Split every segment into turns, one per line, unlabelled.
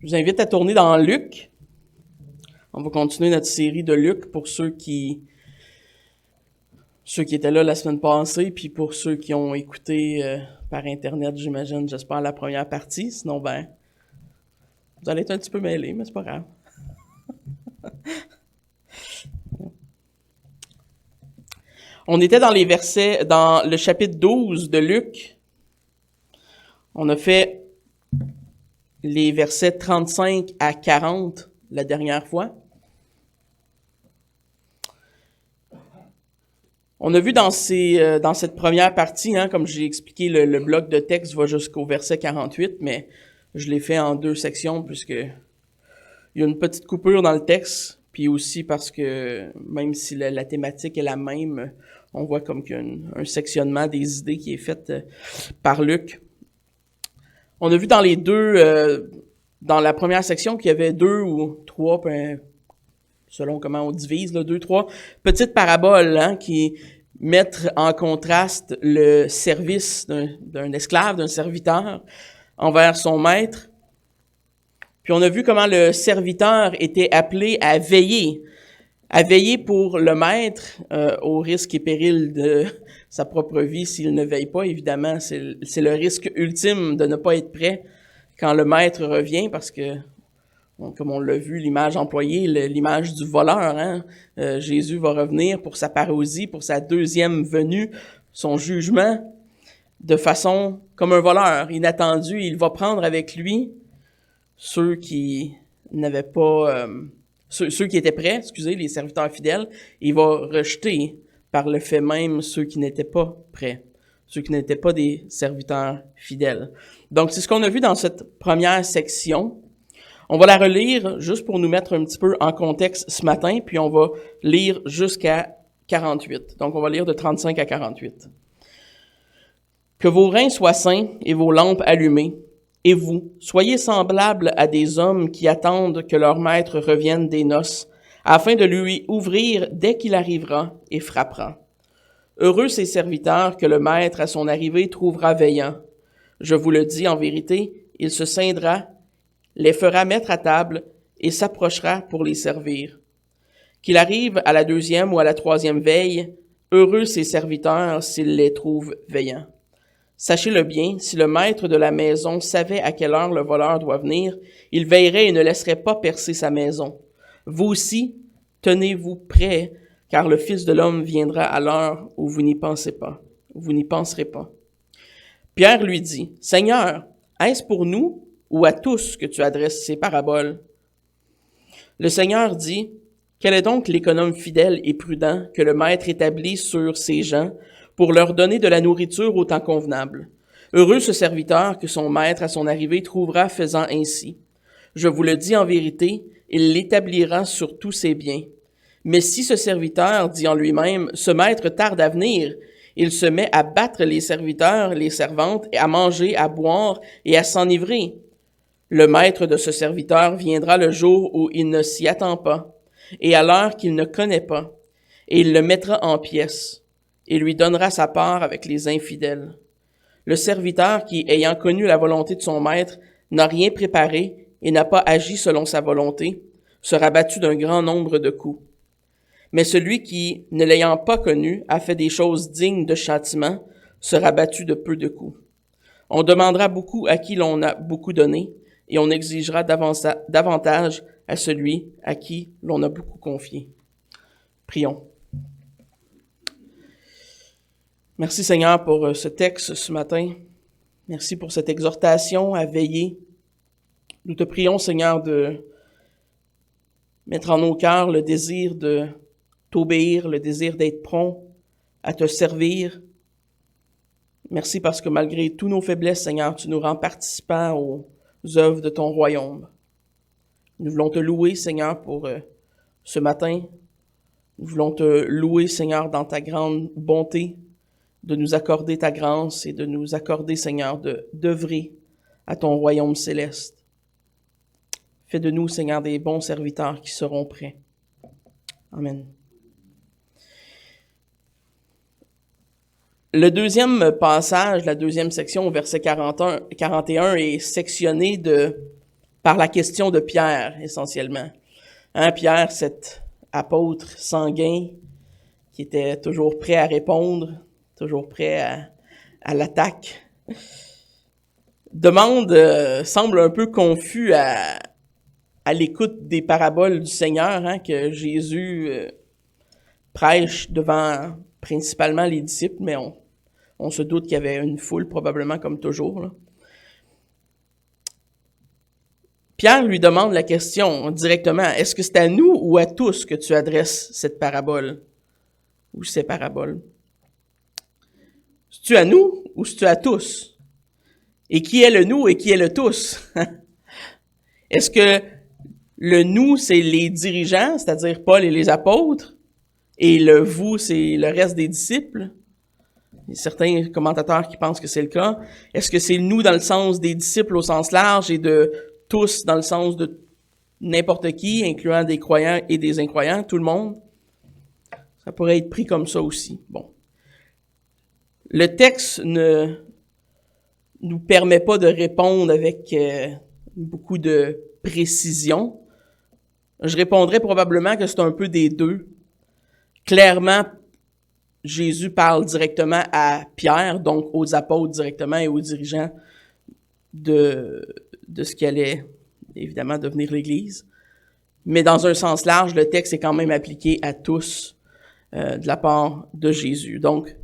Je vous invite à tourner dans Luc. On va continuer notre série de Luc pour ceux qui étaient là la semaine passée, puis pour ceux qui ont écouté par Internet, j'espère, la première partie. Sinon, vous allez être un petit peu mêlés, mais c'est pas grave. On était dans le chapitre 12 de Luc. On a fait les versets 35 à 40 la dernière fois. On a vu dans cette première partie, comme j'ai expliqué, le bloc de texte va jusqu'au verset 48, mais je l'ai fait en 2 sections puisque il y a une petite coupure dans le texte, puis aussi parce que même si la thématique est la même, on voit comme qu'il y a un sectionnement des idées qui est fait par Luc. On a vu dans dans la première section qu'il y avait 2 ou 3, selon comment on divise, 2, 3 petites paraboles qui mettent en contraste le service d'un esclave, d'un serviteur envers son maître. Puis on a vu comment le serviteur était appelé à veiller pour le maître au risque et péril de sa propre vie s'il ne veille pas. Évidemment, c'est le risque ultime de ne pas être prêt quand le maître revient, parce que, comme on l'a vu, l'image employée, l'image du voleur. Jésus va revenir pour sa parousie, pour sa deuxième venue, son jugement, de façon comme un voleur inattendu. Il va prendre avec lui ceux qui n'avaient pas... Ceux qui étaient prêts, les serviteurs fidèles, il va rejeter par le fait même ceux qui n'étaient pas prêts, ceux qui n'étaient pas des serviteurs fidèles. Donc, c'est ce qu'on a vu dans cette première section. On va la relire juste pour nous mettre un petit peu en contexte ce matin, puis on va lire jusqu'à 48. Donc, on va lire de 35 à 48. « Que vos reins soient sains et vos lampes allumées. Et vous, soyez semblables à des hommes qui attendent que leur maître revienne des noces, afin de lui ouvrir dès qu'il arrivera et frappera. Heureux ces serviteurs que le maître à son arrivée trouvera veillant. Je vous le dis en vérité, il se ceindra, les fera mettre à table et s'approchera pour les servir. Qu'il arrive à la 2e ou à la 3e veille, heureux ces serviteurs s'il les trouve veillants. Sachez-le bien, si le maître de la maison savait à quelle heure le voleur doit venir, il veillerait et ne laisserait pas percer sa maison. Vous aussi, tenez-vous prêts, car le Fils de l'homme viendra à l'heure où vous n'y pensez pas. Vous n'y penserez pas. Pierre lui dit, « Seigneur, est-ce pour nous ou à tous que tu adresses ces paraboles? » Le Seigneur dit, « Quel est donc l'économe fidèle et prudent que le maître établit sur ses gens pour leur donner de la nourriture au temps convenable? Heureux ce serviteur que son maître à son arrivée trouvera faisant ainsi. Je vous le dis en vérité, il l'établira sur tous ses biens. Mais si ce serviteur dit en lui-même, ce maître tarde à venir, il se met à battre les serviteurs, les servantes, et à manger, à boire et à s'enivrer. Le maître de ce serviteur viendra le jour où il ne s'y attend pas, et à l'heure qu'il ne connaît pas, et il le mettra en pièces, et lui donnera sa part avec les infidèles. Le serviteur qui, ayant connu la volonté de son maître, n'a rien préparé et n'a pas agi selon sa volonté, sera battu d'un grand nombre de coups. Mais celui qui, ne l'ayant pas connu, a fait des choses dignes de châtiment, sera battu de peu de coups. On demandera beaucoup à qui l'on a beaucoup donné, et on exigera davantage à celui à qui l'on a beaucoup confié. » Prions. Merci Seigneur pour ce texte ce matin. Merci pour cette exhortation à veiller. Nous te prions Seigneur de mettre en nos cœurs le désir de t'obéir, le désir d'être prompt à te servir. Merci parce que malgré tous nos faiblesses, Seigneur, tu nous rends participants aux œuvres de ton royaume. Nous voulons te louer, Seigneur, pour ce matin. Nous voulons te louer, Seigneur, dans ta grande bonté, de nous accorder ta grâce et de nous accorder, Seigneur, d'œuvrer à ton royaume céleste. Fais de nous, Seigneur, des bons serviteurs qui seront prêts. Amen. Le deuxième passage, la deuxième section, au verset 41, est sectionné de par la question de Pierre, essentiellement. Hein, Pierre, cet apôtre sanguin qui était toujours prêt à répondre, toujours prêt à l'attaque, semble un peu confus à l'écoute des paraboles du Seigneur, hein, que Jésus prêche devant principalement les disciples, mais on se doute qu'il y avait une foule probablement comme toujours, là. Pierre lui demande la question directement, est-ce que c'est à nous ou à tous que tu adresses cette parabole ou ces paraboles? C'est-tu à nous ou c'est-tu à tous? Et qui est le nous et qui est le tous? Est-ce que le nous, c'est les dirigeants, c'est-à-dire Paul et les apôtres, et le vous, c'est le reste des disciples? Il y a certains commentateurs qui pensent que c'est le cas. Est-ce que c'est le nous dans le sens des disciples au sens large et de tous dans le sens de n'importe qui, incluant des croyants et des incroyants, tout le monde? Ça pourrait être pris comme ça aussi. Bon. Le texte ne nous permet pas de répondre avec beaucoup de précision. Je répondrais probablement que c'est un peu des deux. Clairement, Jésus parle directement à Pierre, donc aux apôtres directement et aux dirigeants de ce qui allait évidemment devenir l'Église. Mais dans un sens large, le texte est quand même appliqué à tous de la part de Jésus. Donc,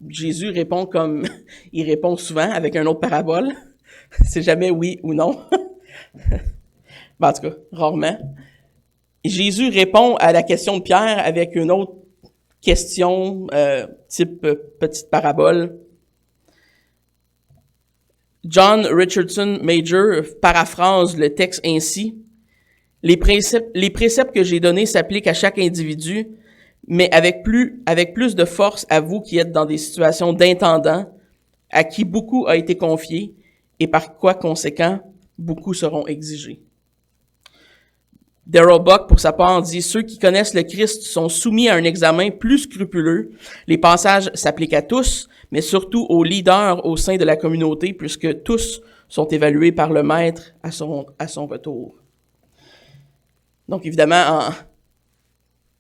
Jésus répond comme il répond souvent avec une autre parabole. C'est jamais oui ou non. En tout cas, rarement. Jésus répond à la question de Pierre avec une autre question, type petite parabole. John Richardson Major paraphrase le texte ainsi. Les préceptes que j'ai donnés s'appliquent à chaque individu, mais avec plus de force à vous qui êtes dans des situations d'intendant, à qui beaucoup a été confié, et par quoi conséquent, beaucoup seront exigés. Darrell Buck, pour sa part, dit « Ceux qui connaissent le Christ sont soumis à un examen plus scrupuleux. Les passages s'appliquent à tous, mais surtout aux leaders au sein de la communauté, puisque tous sont évalués par le Maître à son retour. » Donc, évidemment, en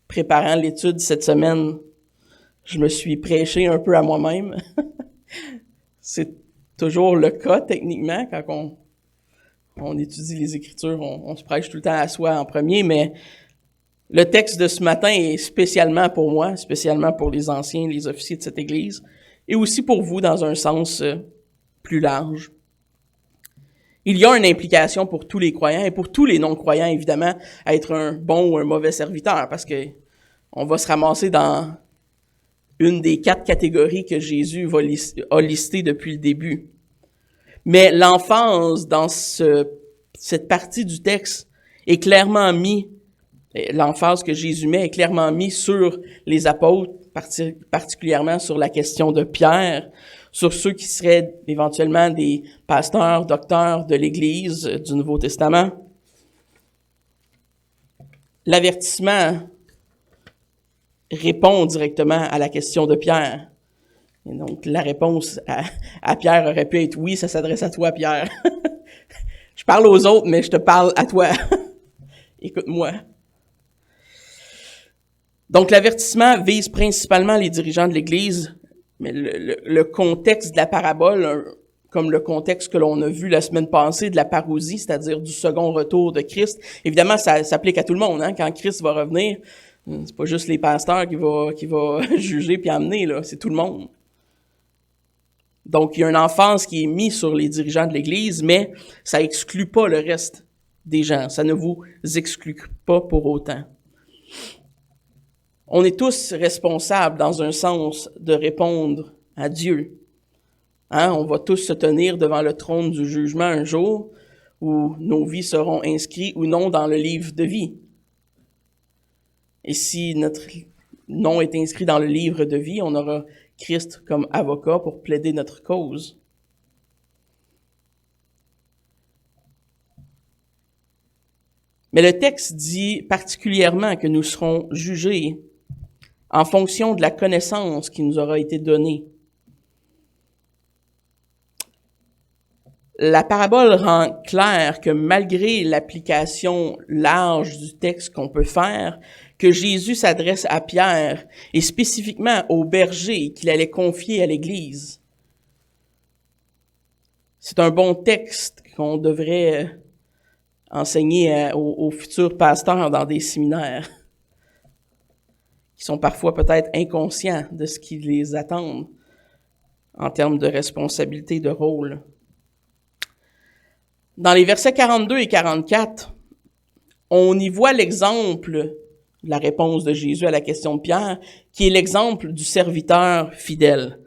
préparant l'étude cette semaine, je me suis prêché un peu à moi-même. C'est toujours le cas, techniquement, quand on étudie les Écritures, on se prêche tout le temps à soi en premier, mais le texte de ce matin est spécialement pour moi, spécialement pour les anciens, les officiers de cette Église, et aussi pour vous dans un sens plus large. Il y a une implication pour tous les croyants et pour tous les non-croyants, évidemment, à être un bon ou un mauvais serviteur, parce que on va se ramasser dans une des 4 catégories que Jésus a listées depuis le début. Mais l'emphase dans cette partie du texte est clairement l'emphase que Jésus met est clairement mise sur les apôtres, particulièrement sur la question de Pierre, sur ceux qui seraient éventuellement des pasteurs, docteurs de l'Église du Nouveau Testament. L'avertissement répond directement à la question de Pierre. Et donc, la réponse à Pierre aurait pu être « Oui, ça s'adresse à toi, Pierre. Je parle aux autres, mais je te parle à toi. Écoute-moi. » Donc, l'avertissement vise principalement les dirigeants de l'Église, mais le contexte de la parabole, comme le contexte que l'on a vu la semaine passée de la parousie, c'est-à-dire du second retour de Christ, évidemment, ça s'applique à tout le monde. Hein? Quand Christ va revenir, c'est pas juste les pasteurs qui va juger puis amener, là, c'est tout le monde. Donc, il y a une emphase qui est mise sur les dirigeants de l'Église, mais ça exclut pas le reste des gens. Ça ne vous exclut pas pour autant. On est tous responsables, dans un sens, de répondre à Dieu. Hein? On va tous se tenir devant le trône du jugement un jour, où nos vies seront inscrites ou non dans le livre de vie. Et si notre nom est inscrit dans le livre de vie, on aura Christ comme avocat pour plaider notre cause. Mais le texte dit particulièrement que nous serons jugés en fonction de la connaissance qui nous aura été donnée. La parabole rend clair que malgré l'application large du texte qu'on peut faire, que Jésus s'adresse à Pierre et spécifiquement au berger qu'il allait confier à l'Église. C'est un bon texte qu'on devrait enseigner aux futurs pasteurs dans des séminaires qui sont parfois peut-être inconscients de ce qui les attend en termes de responsabilité, de rôle. Dans les versets 42 et 44, on y voit l'exemple de la réponse de Jésus à la question de Pierre, qui est l'exemple du serviteur fidèle.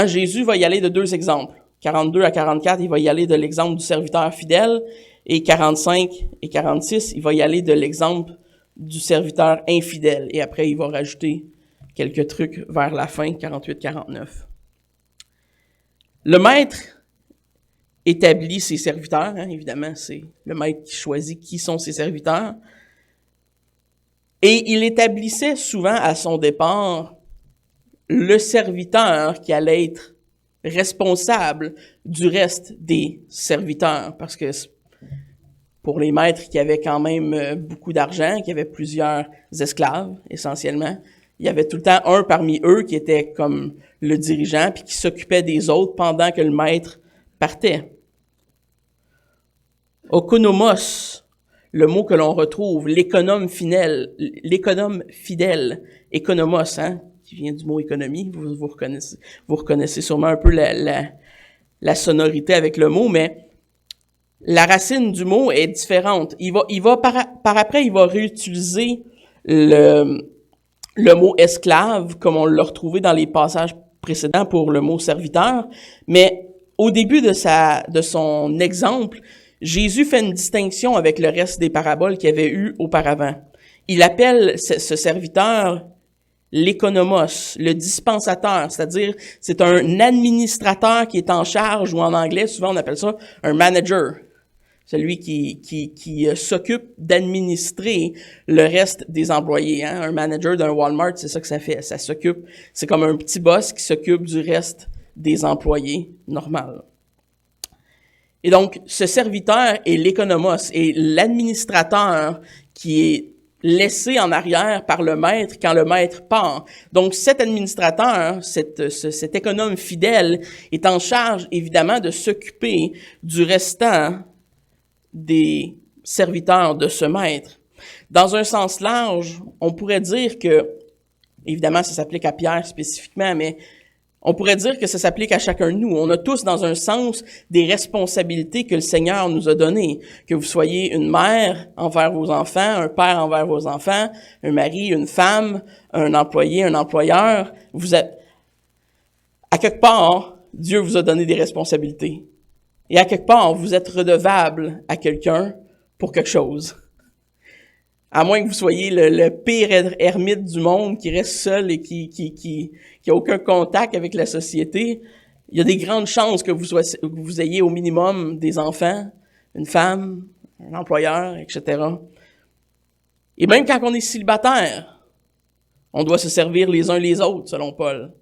Jésus va y aller de deux exemples. 42 à 44, il va y aller de l'exemple du serviteur fidèle, et 45 et 46, il va y aller de l'exemple du serviteur infidèle. Et après, il va rajouter quelques trucs vers la fin, 48-49. Le maître établit ses serviteurs, évidemment, c'est le maître qui choisit qui sont ses serviteurs. Et il établissait souvent à son départ le serviteur qui allait être responsable du reste des serviteurs, parce que pour les maîtres qui avaient quand même beaucoup d'argent, qui avaient plusieurs esclaves essentiellement, il y avait tout le temps un parmi eux qui était comme le dirigeant puis qui s'occupait des autres pendant que le maître partait. Okonomos, le mot que l'on retrouve, l'économe fidèle, économos, qui vient du mot économie, vous reconnaissez sûrement un peu la sonorité avec le mot, mais la racine du mot est différente. Il va par après, il va réutiliser le mot esclave, comme on l'a retrouvé dans les passages précédents pour le mot serviteur, mais au début de son exemple, Jésus fait une distinction avec le reste des paraboles qu'il y avait eu auparavant. Il appelle ce serviteur l'économos, le dispensateur, c'est-à-dire c'est un administrateur qui est en charge, ou en anglais, souvent on appelle ça un manager, celui qui s'occupe d'administrer le reste des employés. Un manager d'un Walmart, c'est ça que ça fait, ça s'occupe, c'est comme un petit boss qui s'occupe du reste des employés, normal. Et donc, ce serviteur est l'économos, et l'administrateur qui est laissé en arrière par le maître quand le maître part. Donc, cet administrateur, cet économe fidèle, est en charge, évidemment, de s'occuper du restant des serviteurs de ce maître. Dans un sens large, on pourrait dire que, évidemment, ça s'applique à Pierre spécifiquement, mais on pourrait dire que ça s'applique à chacun de nous. On a tous, dans un sens, des responsabilités que le Seigneur nous a données. Que vous soyez une mère envers vos enfants, un père envers vos enfants, un mari, une femme, un employé, un employeur. Vous êtes, à quelque part, Dieu vous a donné des responsabilités. Et à quelque part, vous êtes redevable à quelqu'un pour quelque chose. À moins que vous soyez le pire ermite du monde qui reste seul et qui a aucun contact avec la société, il y a des grandes chances que vous ayez au minimum des enfants, une femme, un employeur, etc. Et même quand on est célibataire, on doit se servir les uns les autres, selon Paul.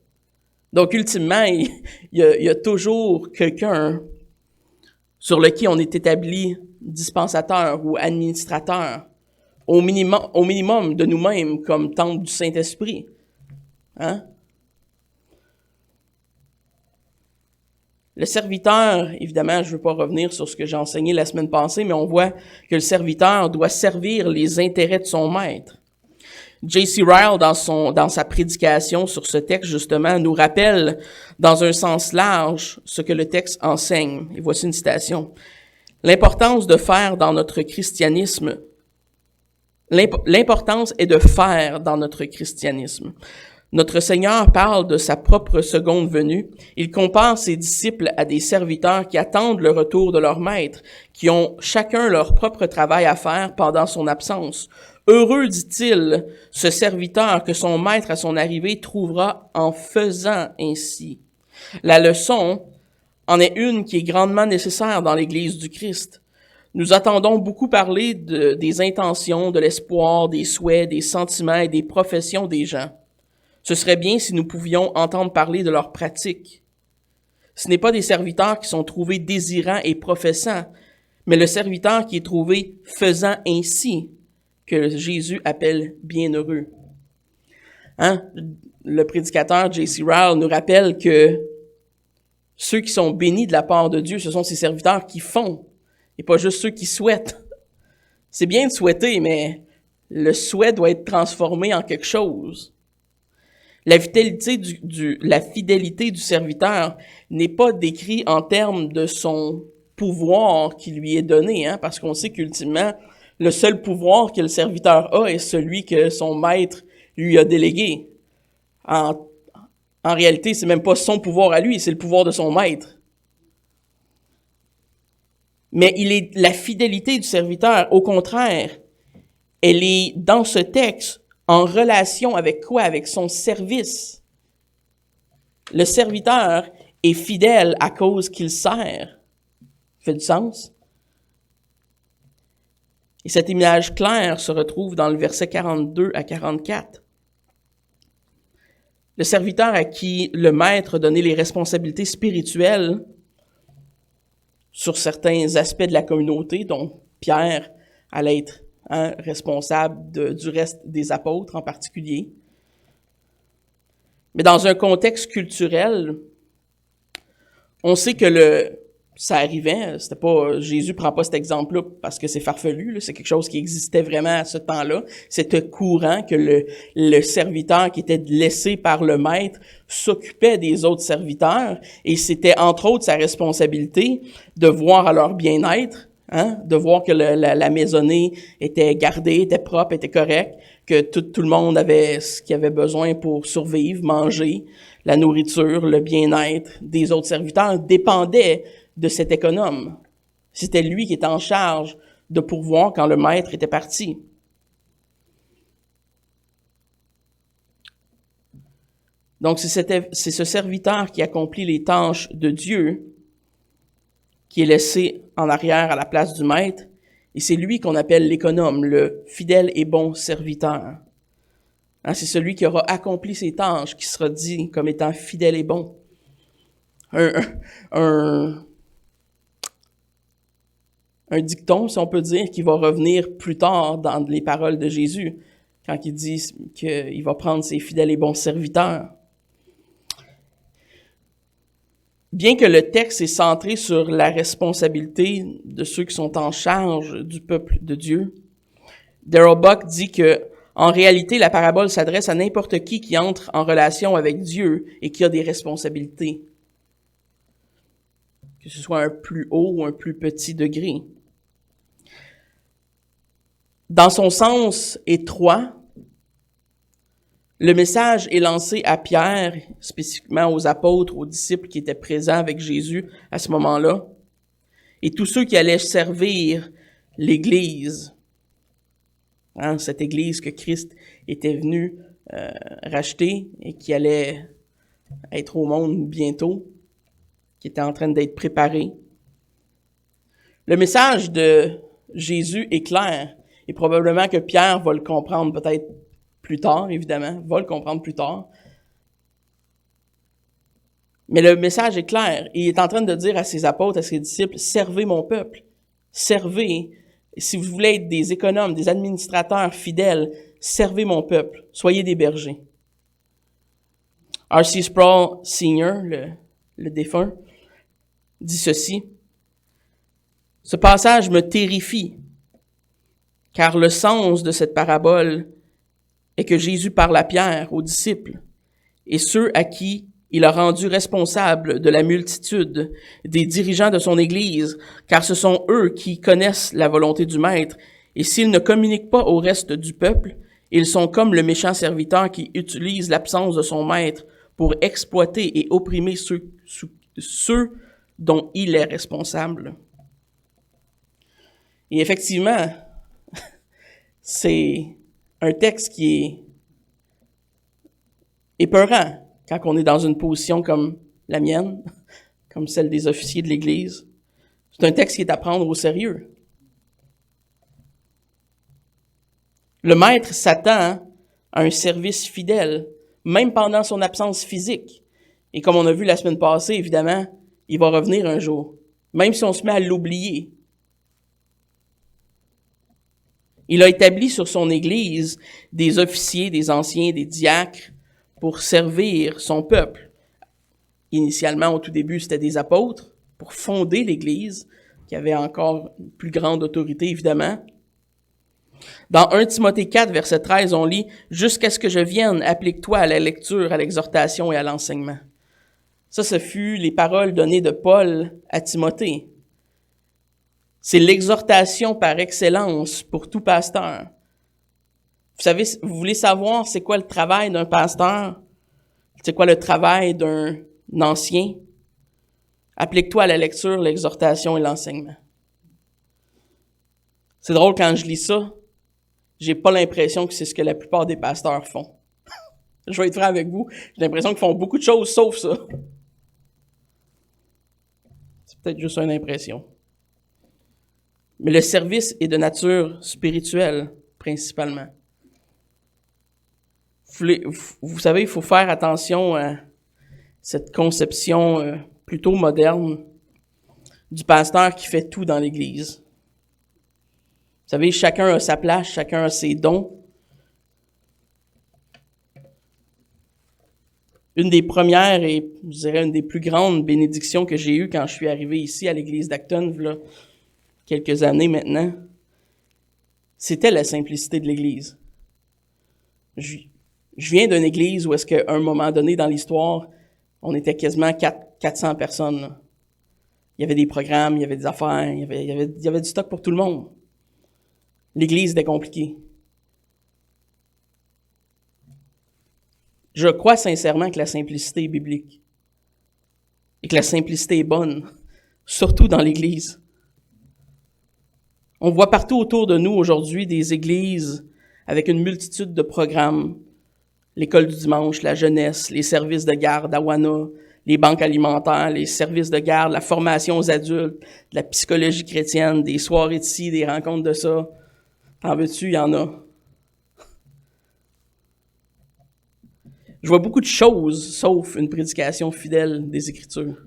Donc, ultimement, il y a toujours quelqu'un sur lequel on est établi dispensateur ou administrateur. Au minimum de nous-mêmes comme temple du Saint-Esprit. Le serviteur, évidemment, je ne veux pas revenir sur ce que j'ai enseigné la semaine passée, mais on voit que le serviteur doit servir les intérêts de son maître. J.C. Ryle, dans sa prédication sur ce texte, justement, nous rappelle, dans un sens large, ce que le texte enseigne. Et voici une citation. L'importance de faire dans notre christianisme L'importance est de faire dans notre christianisme. Notre Seigneur parle de sa propre seconde venue. Il compare ses disciples à des serviteurs qui attendent le retour de leur maître, qui ont chacun leur propre travail à faire pendant son absence. Heureux, dit-il, ce serviteur que son maître à son arrivée trouvera en faisant ainsi. La leçon en est une qui est grandement nécessaire dans l'Église du Christ. Nous attendons beaucoup parler des intentions, de l'espoir, des souhaits, des sentiments et des professions des gens. Ce serait bien si nous pouvions entendre parler de leurs pratiques. Ce n'est pas des serviteurs qui sont trouvés désirants et professants, mais le serviteur qui est trouvé faisant ainsi, que Jésus appelle bienheureux. Hein? Le prédicateur J.C. Ryle nous rappelle que ceux qui sont bénis de la part de Dieu, ce sont ces serviteurs qui font, et pas juste ceux qui souhaitent. C'est bien de souhaiter, mais le souhait doit être transformé en quelque chose. La fidélité du serviteur n'est pas décrite en termes de son pouvoir qui lui est donné, hein, parce qu'on sait qu'ultimement, le seul pouvoir que le serviteur a est celui que son maître lui a délégué. En réalité, c'est même pas son pouvoir à lui, c'est le pouvoir de son maître. Mais la fidélité du serviteur, au contraire, elle est dans ce texte en relation avec quoi? Avec son service. Le serviteur est fidèle à cause qu'il sert. Ça fait du sens? Et cette image claire se retrouve dans le verset 42 à 44. Le serviteur à qui le maître a donné les responsabilités spirituelles sur certains aspects de la communauté, dont Pierre allait être responsable du reste des apôtres en particulier. Mais dans un contexte culturel, on sait que ça arrivait, c'était pas, Jésus prend pas cet exemple-là parce que c'est farfelu, là, c'est quelque chose qui existait vraiment à ce temps-là. C'était courant que le serviteur qui était laissé par le maître s'occupait des autres serviteurs, et c'était entre autres sa responsabilité de voir à leur bien-être, de voir que la maisonnée était gardée, était propre, était correcte, que tout le monde avait ce qu'il avait besoin pour survivre, manger, la nourriture, le bien-être des autres serviteurs dépendait de cet économe. C'était lui qui était en charge de pourvoir quand le maître était parti. Donc, c'est ce serviteur qui accomplit les tâches de Dieu qui est laissé en arrière à la place du maître, et c'est lui qu'on appelle l'économe, le fidèle et bon serviteur. C'est celui qui aura accompli ses tâches, qui sera dit comme étant fidèle et bon. Un dicton, si on peut dire, qui va revenir plus tard dans les paroles de Jésus, quand il dit qu'il va prendre ses fidèles et bons serviteurs. Bien que le texte est centré sur la responsabilité de ceux qui sont en charge du peuple de Dieu, Darrell Buck dit que, en réalité, la parabole s'adresse à n'importe qui entre en relation avec Dieu et qui a des responsabilités, que ce soit un plus haut ou un plus petit degré. Dans son sens étroit, le message est lancé à Pierre, spécifiquement aux apôtres, aux disciples qui étaient présents avec Jésus à ce moment-là, et tous ceux qui allaient servir l'Église, cette Église que Christ était venu racheter et qui allait être au monde bientôt, qui était en train d'être préparée. Le message de Jésus est clair, et probablement que Pierre va le comprendre peut-être plus tard, évidemment, va le comprendre plus tard. Mais le message est clair. Il est en train de dire à ses apôtres, à ses disciples, servez mon peuple. Servez. Si vous voulez être des économes, des administrateurs fidèles, servez mon peuple. Soyez des bergers. R.C. Sproul Sr., le défunt, dit ceci. Ce passage me terrifie, car le sens de cette parabole est que Jésus parle à Pierre, aux disciples, et ceux à qui il a rendu responsables de la multitude des dirigeants de son Église, car ce sont eux qui connaissent la volonté du Maître, et s'ils ne communiquent pas au reste du peuple, ils sont comme le méchant serviteur qui utilise l'absence de son Maître pour exploiter et opprimer ceux dont il est responsable. Et effectivement, c'est un texte qui est épeurant quand on est dans une position comme la mienne, comme celle des officiers de l'Église. C'est un texte qui est à prendre au sérieux. Le maître s'attend à un service fidèle, même pendant son absence physique. Et comme on a vu la semaine passée, évidemment, Il va revenir un jour, même si on se met à l'oublier. Il a établi sur son Église des officiers, des anciens, des diacres pour servir son peuple. Initialement, au tout début, c'était des apôtres pour fonder l'Église, qui avait encore une plus grande autorité, évidemment. Dans 1 Timothée 4, verset 13, on lit « Jusqu'à ce que je vienne, applique-toi à la lecture, à l'exhortation et à l'enseignement. » Ça, ce fut les paroles données de Paul à Timothée. C'est l'exhortation par excellence pour tout pasteur. Vous savez, vous voulez savoir c'est quoi le travail d'un pasteur? C'est quoi le travail d'un ancien? Applique-toi à la lecture, l'exhortation et l'enseignement. C'est drôle, quand je lis ça, j'ai pas l'impression que c'est ce que la plupart des pasteurs font. Je vais être franc avec vous, j'ai l'impression qu'ils font beaucoup de choses sauf ça. C'est peut-être juste une impression. Mais le service est de nature spirituelle, principalement. Vous savez, il faut faire attention à cette conception plutôt moderne du pasteur qui fait tout dans l'Église. Vous savez, chacun a sa place, chacun a ses dons. Une des premières et, je dirais, une des plus grandes bénédictions que j'ai eues quand je suis arrivé ici à l'Église d'Acton, il y a quelques années maintenant, c'était la simplicité de l'Église. Je viens d'une Église où est-ce qu'à un moment donné dans l'histoire, on était quasiment 400 personnes. Là. Il y avait des programmes, il y avait des affaires, il y avait du stock pour tout le monde. L'Église était compliquée. Je crois sincèrement que la simplicité est biblique et que la simplicité est bonne, surtout dans l'Église. On voit partout autour de nous aujourd'hui des églises avec une multitude de programmes. L'école du dimanche, la jeunesse, les services de garde, Awana, les banques alimentaires, les services de garde, la formation aux adultes, la psychologie chrétienne, des soirées de ci, des rencontres de ça. T'en veux-tu? Il y en a. Je vois beaucoup de choses, sauf une prédication fidèle des Écritures.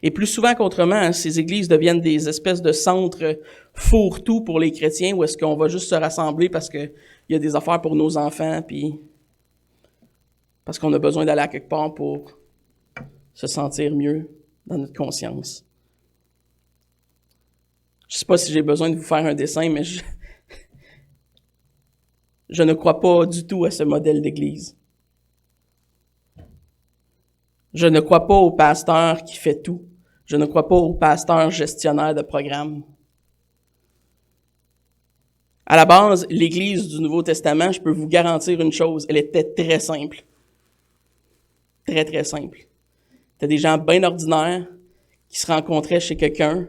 Et plus souvent qu'autrement, ces églises deviennent des espèces de centres fourre-tout pour les chrétiens, où est-ce qu'on va juste se rassembler parce qu'il y a des affaires pour nos enfants, puis parce qu'on a besoin d'aller à quelque part pour se sentir mieux dans notre conscience. Je sais pas si j'ai besoin de vous faire un dessin, mais je ne crois pas du tout à ce modèle d'église. Je ne crois pas au pasteur qui fait tout. Je ne crois pas au pasteur gestionnaire de programme. À la base, l'Église du Nouveau Testament, je peux vous garantir une chose, elle était très simple. Très, très simple. C'était des gens bien ordinaires qui se rencontraient chez quelqu'un,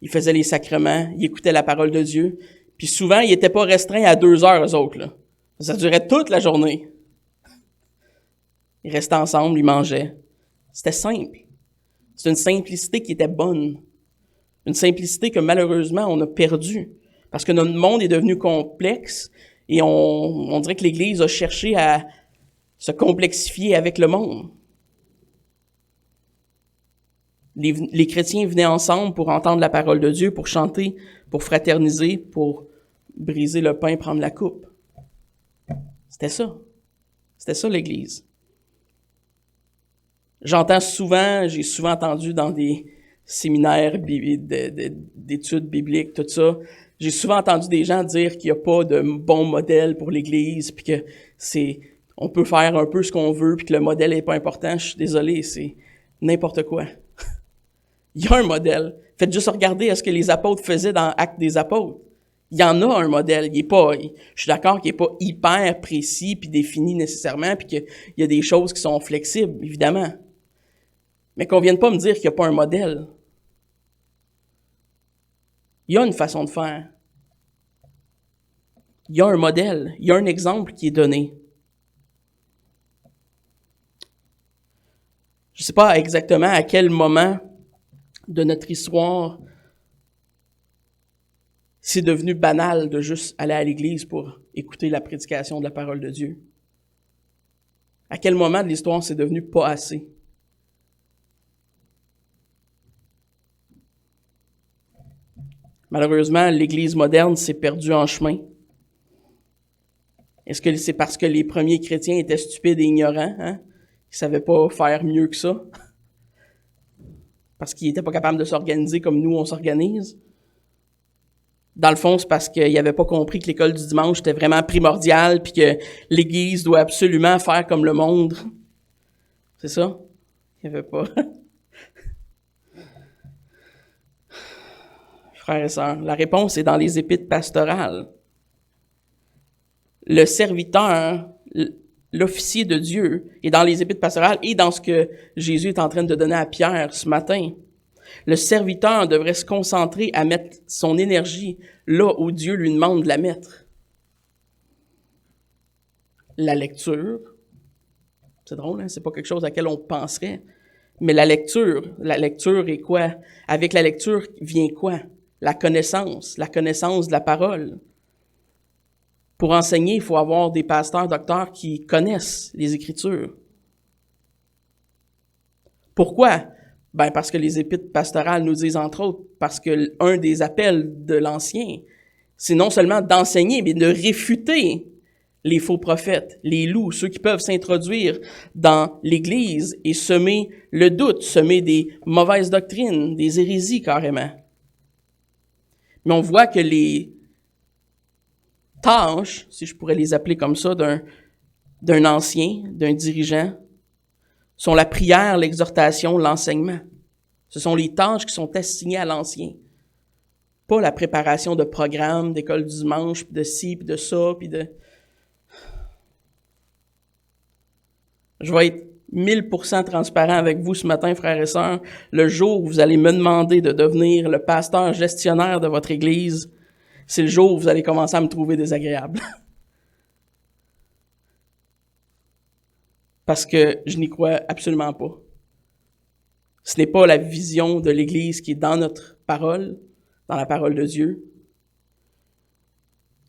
ils faisaient les sacrements, ils écoutaient la parole de Dieu, puis souvent, ils n'étaient pas restreints à 2 heures, eux autres, là. Ça durait toute la journée. Ils restaient ensemble, ils mangeaient. C'était simple. C'est une simplicité qui était bonne. Une simplicité que malheureusement, on a perdue. Parce que notre monde est devenu complexe et on dirait que l'Église a cherché à se complexifier avec le monde. Les chrétiens venaient ensemble pour entendre la parole de Dieu, pour chanter, pour fraterniser, pour briser le pain, prendre la coupe. C'était ça. C'était ça l'Église. J'ai souvent entendu dans des séminaires d'études bibliques, tout ça, j'ai souvent entendu des gens dire qu'il n'y a pas de bon modèle pour l'Église, puis que on peut faire un peu ce qu'on veut, puis que le modèle n'est pas important. Je suis désolé, c'est n'importe quoi. Il y a un modèle. Faites juste regarder à ce que les apôtres faisaient dans Actes des apôtres. Il y en a un modèle. Je suis d'accord qu'il n'est pas hyper précis puis défini nécessairement, puis qu'il y a des choses qui sont flexibles, évidemment. Mais qu'on vienne pas me dire qu'il n'y a pas un modèle. Il y a une façon de faire. Il y a un modèle. Il y a un exemple qui est donné. Je ne sais pas exactement à quel moment de notre histoire c'est devenu banal de juste aller à l'église pour écouter la prédication de la parole de Dieu. À quel moment de l'histoire c'est devenu pas assez? Malheureusement, l'Église moderne s'est perdue en chemin. Est-ce que c'est parce que les premiers chrétiens étaient stupides et ignorants, hein? Ils savaient pas faire mieux que ça? Parce qu'ils étaient pas capables de s'organiser comme nous, on s'organise? Dans le fond, c'est parce qu'ils n'avaient pas compris que l'école du dimanche était vraiment primordiale puis que l'Église doit absolument faire comme le monde. C'est ça? Il n'y avait pas. Frères et sœurs, la réponse est dans les épîtres pastorales. Le serviteur, l'officier de Dieu, est dans les épîtres pastorales et dans ce que Jésus est en train de donner à Pierre ce matin. Le serviteur devrait se concentrer à mettre son énergie là où Dieu lui demande de la mettre. La lecture, c'est drôle, hein? C'est pas quelque chose à laquelle on penserait, mais la lecture est quoi? Avec la lecture vient quoi? La connaissance de la parole. Pour enseigner, il faut avoir des pasteurs, docteurs qui connaissent les Écritures. Pourquoi? Ben parce que les épîtres pastorales nous disent, entre autres, parce que un des appels de l'Ancien, c'est non seulement d'enseigner, mais de réfuter les faux prophètes, les loups, ceux qui peuvent s'introduire dans l'Église et semer le doute, semer des mauvaises doctrines, des hérésies carrément. Mais on voit que les tâches, si je pourrais les appeler comme ça, d'un ancien, d'un dirigeant, sont la prière, l'exhortation, l'enseignement. Ce sont les tâches qui sont assignées à l'ancien. Pas la préparation de programmes, d'école du dimanche, puis de ci, puis de ça, puis de... Je vais être 1000% transparent avec vous ce matin, frères et sœurs. Le jour où vous allez me demander de devenir le pasteur gestionnaire de votre église, c'est le jour où vous allez commencer à me trouver désagréable. Parce que je n'y crois absolument pas. Ce n'est pas la vision de l'Église qui est dans notre parole, dans la parole de Dieu.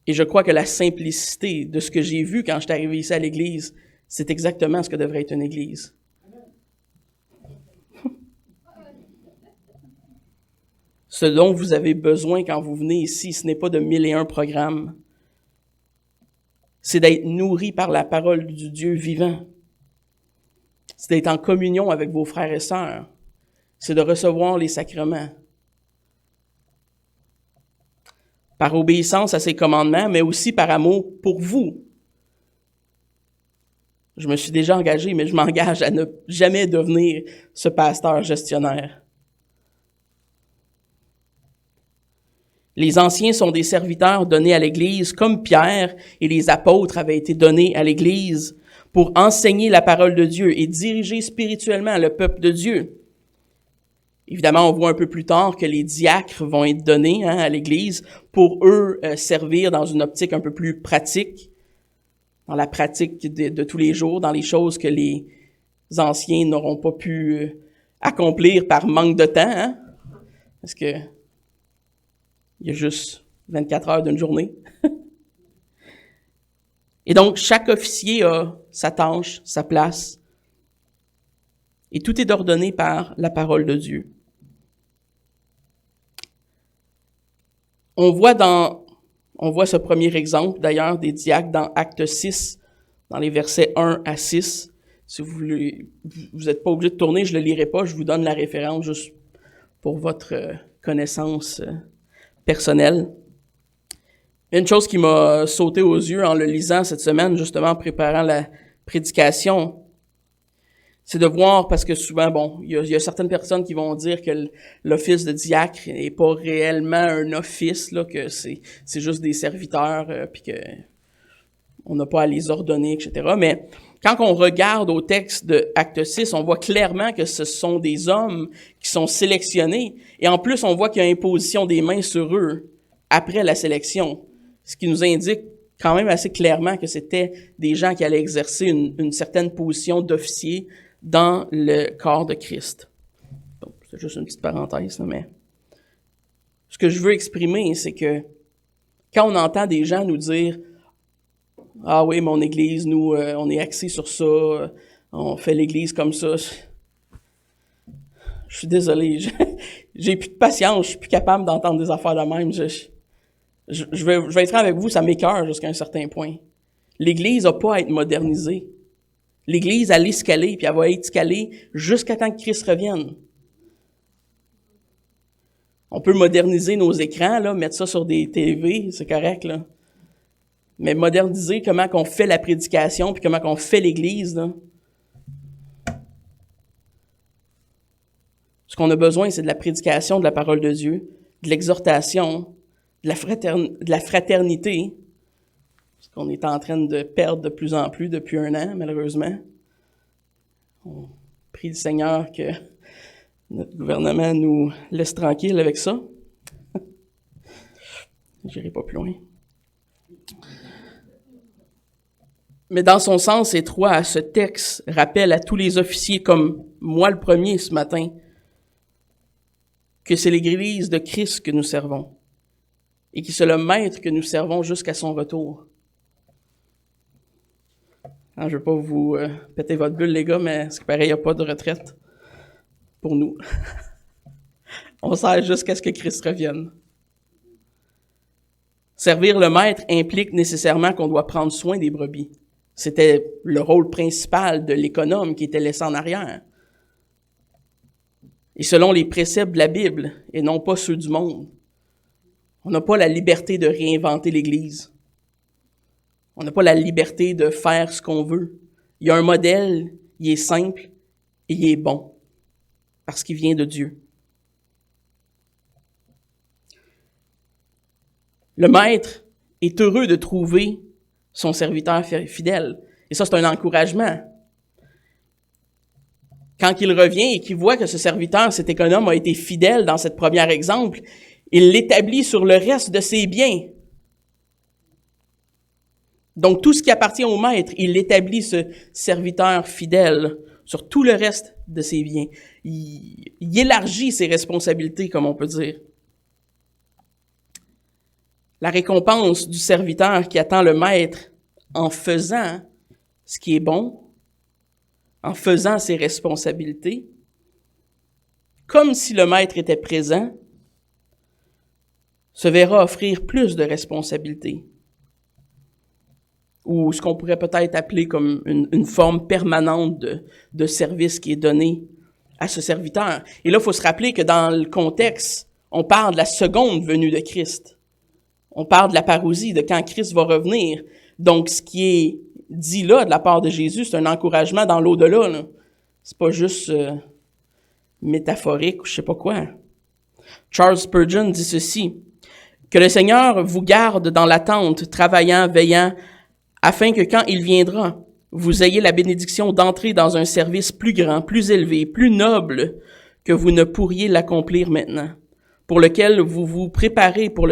Et je crois que la simplicité de ce que j'ai vu quand je suis arrivé ici à l'Église, c'est exactement ce que devrait être une Église. Ce dont vous avez besoin quand vous venez ici, ce n'est pas de 1001 programmes. C'est d'être nourri par la parole du Dieu vivant. C'est d'être en communion avec vos frères et sœurs. C'est de recevoir les sacrements. Par obéissance à ses commandements, mais aussi par amour pour vous. Je me suis déjà engagé, mais je m'engage à ne jamais devenir ce pasteur gestionnaire. Les anciens sont des serviteurs donnés à l'Église, comme Pierre et les apôtres avaient été donnés à l'Église pour enseigner la parole de Dieu et diriger spirituellement le peuple de Dieu. Évidemment, on voit un peu plus tard que les diacres vont être donnés à l'Église pour eux servir dans une optique un peu plus pratique, dans la pratique de tous les jours, dans les choses que les anciens n'auront pas pu accomplir par manque de temps, hein? Parce que il y a juste 24 heures d'une journée. Et donc, chaque officier a sa tâche, sa place. Et tout est ordonné par la parole de Dieu. On voit ce premier exemple, d'ailleurs, des diacres dans Acte 6, dans les versets 1 à 6. Si vous n'êtes pas obligé de tourner, je ne le lirai pas, je vous donne la référence juste pour votre connaissance personnelle. Une chose qui m'a sauté aux yeux en le lisant cette semaine, justement en préparant la prédication, c'est de voir, parce que souvent, il y a certaines personnes qui vont dire que l'office de diacre n'est pas réellement un office, là, que c'est juste des serviteurs, puis que on n'a pas à les ordonner, etc. Mais quand on regarde au texte de Acte 6, on voit clairement que ce sont des hommes qui sont sélectionnés, et en plus, on voit qu'il y a imposition des mains sur eux après la sélection, ce qui nous indique quand même assez clairement que c'était des gens qui allaient exercer une certaine position d'officier dans le corps de Christ. Donc, c'est juste une petite parenthèse, mais ce que je veux exprimer, c'est que quand on entend des gens nous dire « Ah oui, mon Église, nous, on est axé sur ça, on fait l'Église comme ça », je suis désolé, j'ai plus de patience, je suis plus capable d'entendre des affaires de même. Je vais être franc avec vous, ça m'écoeure jusqu'à un certain point. L'Église n'a pas à être modernisée. L'Église, elle est scalée, puis elle va être scalée jusqu'à temps que Christ revienne. On peut moderniser nos écrans, là, mettre ça sur des TV, c'est correct, là. Mais moderniser comment qu'on fait la prédication, puis comment qu'on fait l'Église, là. Ce qu'on a besoin, c'est de la prédication de la parole de Dieu, de l'exhortation, de la fraternité, ce qu'on est en train de perdre de plus en plus depuis 1 an, malheureusement. On prie le Seigneur que notre gouvernement nous laisse tranquille avec ça. J'irai pas plus loin. Mais dans son sens étroit, ce texte rappelle à tous les officiers, comme moi le premier ce matin, que c'est l'Église de Christ que nous servons et que c'est le Maître que nous servons jusqu'à son retour. Je ne veux pas vous péter votre bulle, les gars, mais c'est pareil, il n'y a pas de retraite pour nous. On sert jusqu'à ce que Christ revienne. Servir le Maître implique nécessairement qu'on doit prendre soin des brebis. C'était le rôle principal de l'économe qui était laissé en arrière. Et selon les préceptes de la Bible, et non pas ceux du monde, on n'a pas la liberté de réinventer l'Église. On n'a pas la liberté de faire ce qu'on veut. Il y a un modèle, il est simple et il est bon, parce qu'il vient de Dieu. Le Maître est heureux de trouver son serviteur fidèle. Et ça, c'est un encouragement. Quand il revient et qu'il voit que ce serviteur, cet économe, a été fidèle dans cette première exemple, il l'établit sur le reste de ses biens. Donc, tout ce qui appartient au Maître, il établit ce serviteur fidèle sur tout le reste de ses biens. Il élargit ses responsabilités, comme on peut dire. La récompense du serviteur qui attend le Maître en faisant ce qui est bon, en faisant ses responsabilités, comme si le Maître était présent, se verra offrir plus de responsabilités. Ou ce qu'on pourrait peut-être appeler comme une forme permanente de service qui est donnée à ce serviteur. Et là, il faut se rappeler que dans le contexte, on parle de la seconde venue de Christ. On parle de la parousie, de quand Christ va revenir. Donc, ce qui est dit là de la part de Jésus, c'est un encouragement dans l'au-delà, là. C'est pas juste métaphorique ou je sais pas quoi. Charles Spurgeon dit ceci: que le Seigneur vous garde dans l'attente, travaillant, veillant, afin que quand il viendra, vous ayez la bénédiction d'entrer dans un service plus grand, plus élevé, plus noble que vous ne pourriez l'accomplir maintenant, pour lequel vous vous préparez pour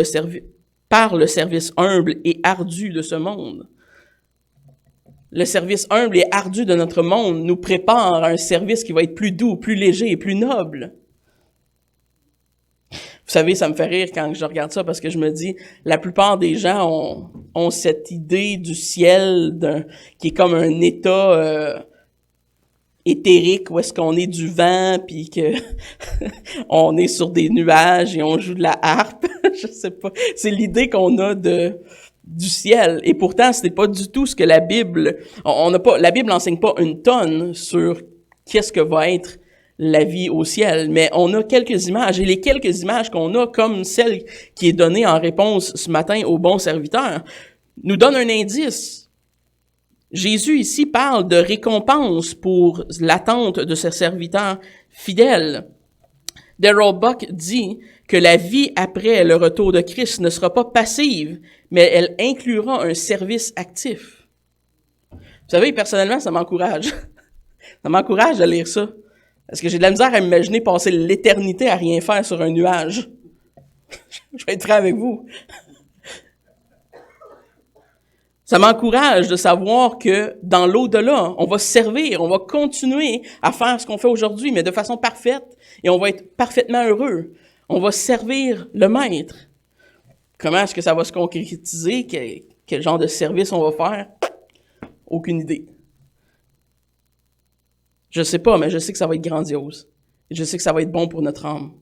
par le service humble et ardu de ce monde. Le service humble et ardu de notre monde nous prépare à un service qui va être plus doux, plus léger et plus noble. Vous savez, ça me fait rire quand je regarde ça parce que je me dis, la plupart des gens ont cette idée du ciel qui est comme un état éthérique où est-ce qu'on est du vent puis que on est sur des nuages et on joue de la harpe. Je sais pas. C'est l'idée qu'on a du ciel. Et pourtant, ce n'est pas du tout ce que la Bible... la Bible n'enseigne pas une tonne sur qu'est-ce que va être la vie au ciel, mais on a quelques images, et les quelques images qu'on a, comme celle qui est donnée en réponse ce matin au bon serviteur, nous donnent un indice. Jésus ici parle de récompense pour l'attente de ce serviteur fidèle. Darrell Buck dit que la vie après le retour de Christ ne sera pas passive, mais elle inclura un service actif. Vous savez, personnellement, ça m'encourage. Ça m'encourage de lire ça. Parce que j'ai de la misère à m'imaginer passer l'éternité à rien faire sur un nuage. Je vais être franc avec vous. Ça m'encourage de savoir que dans l'au-delà, on va servir, on va continuer à faire ce qu'on fait aujourd'hui, mais de façon parfaite, et on va être parfaitement heureux. On va servir le Maître. Comment est-ce que ça va se concrétiser? Quel genre de service on va faire? Aucune idée. Je sais pas, mais je sais que ça va être grandiose. Je sais que ça va être bon pour notre âme.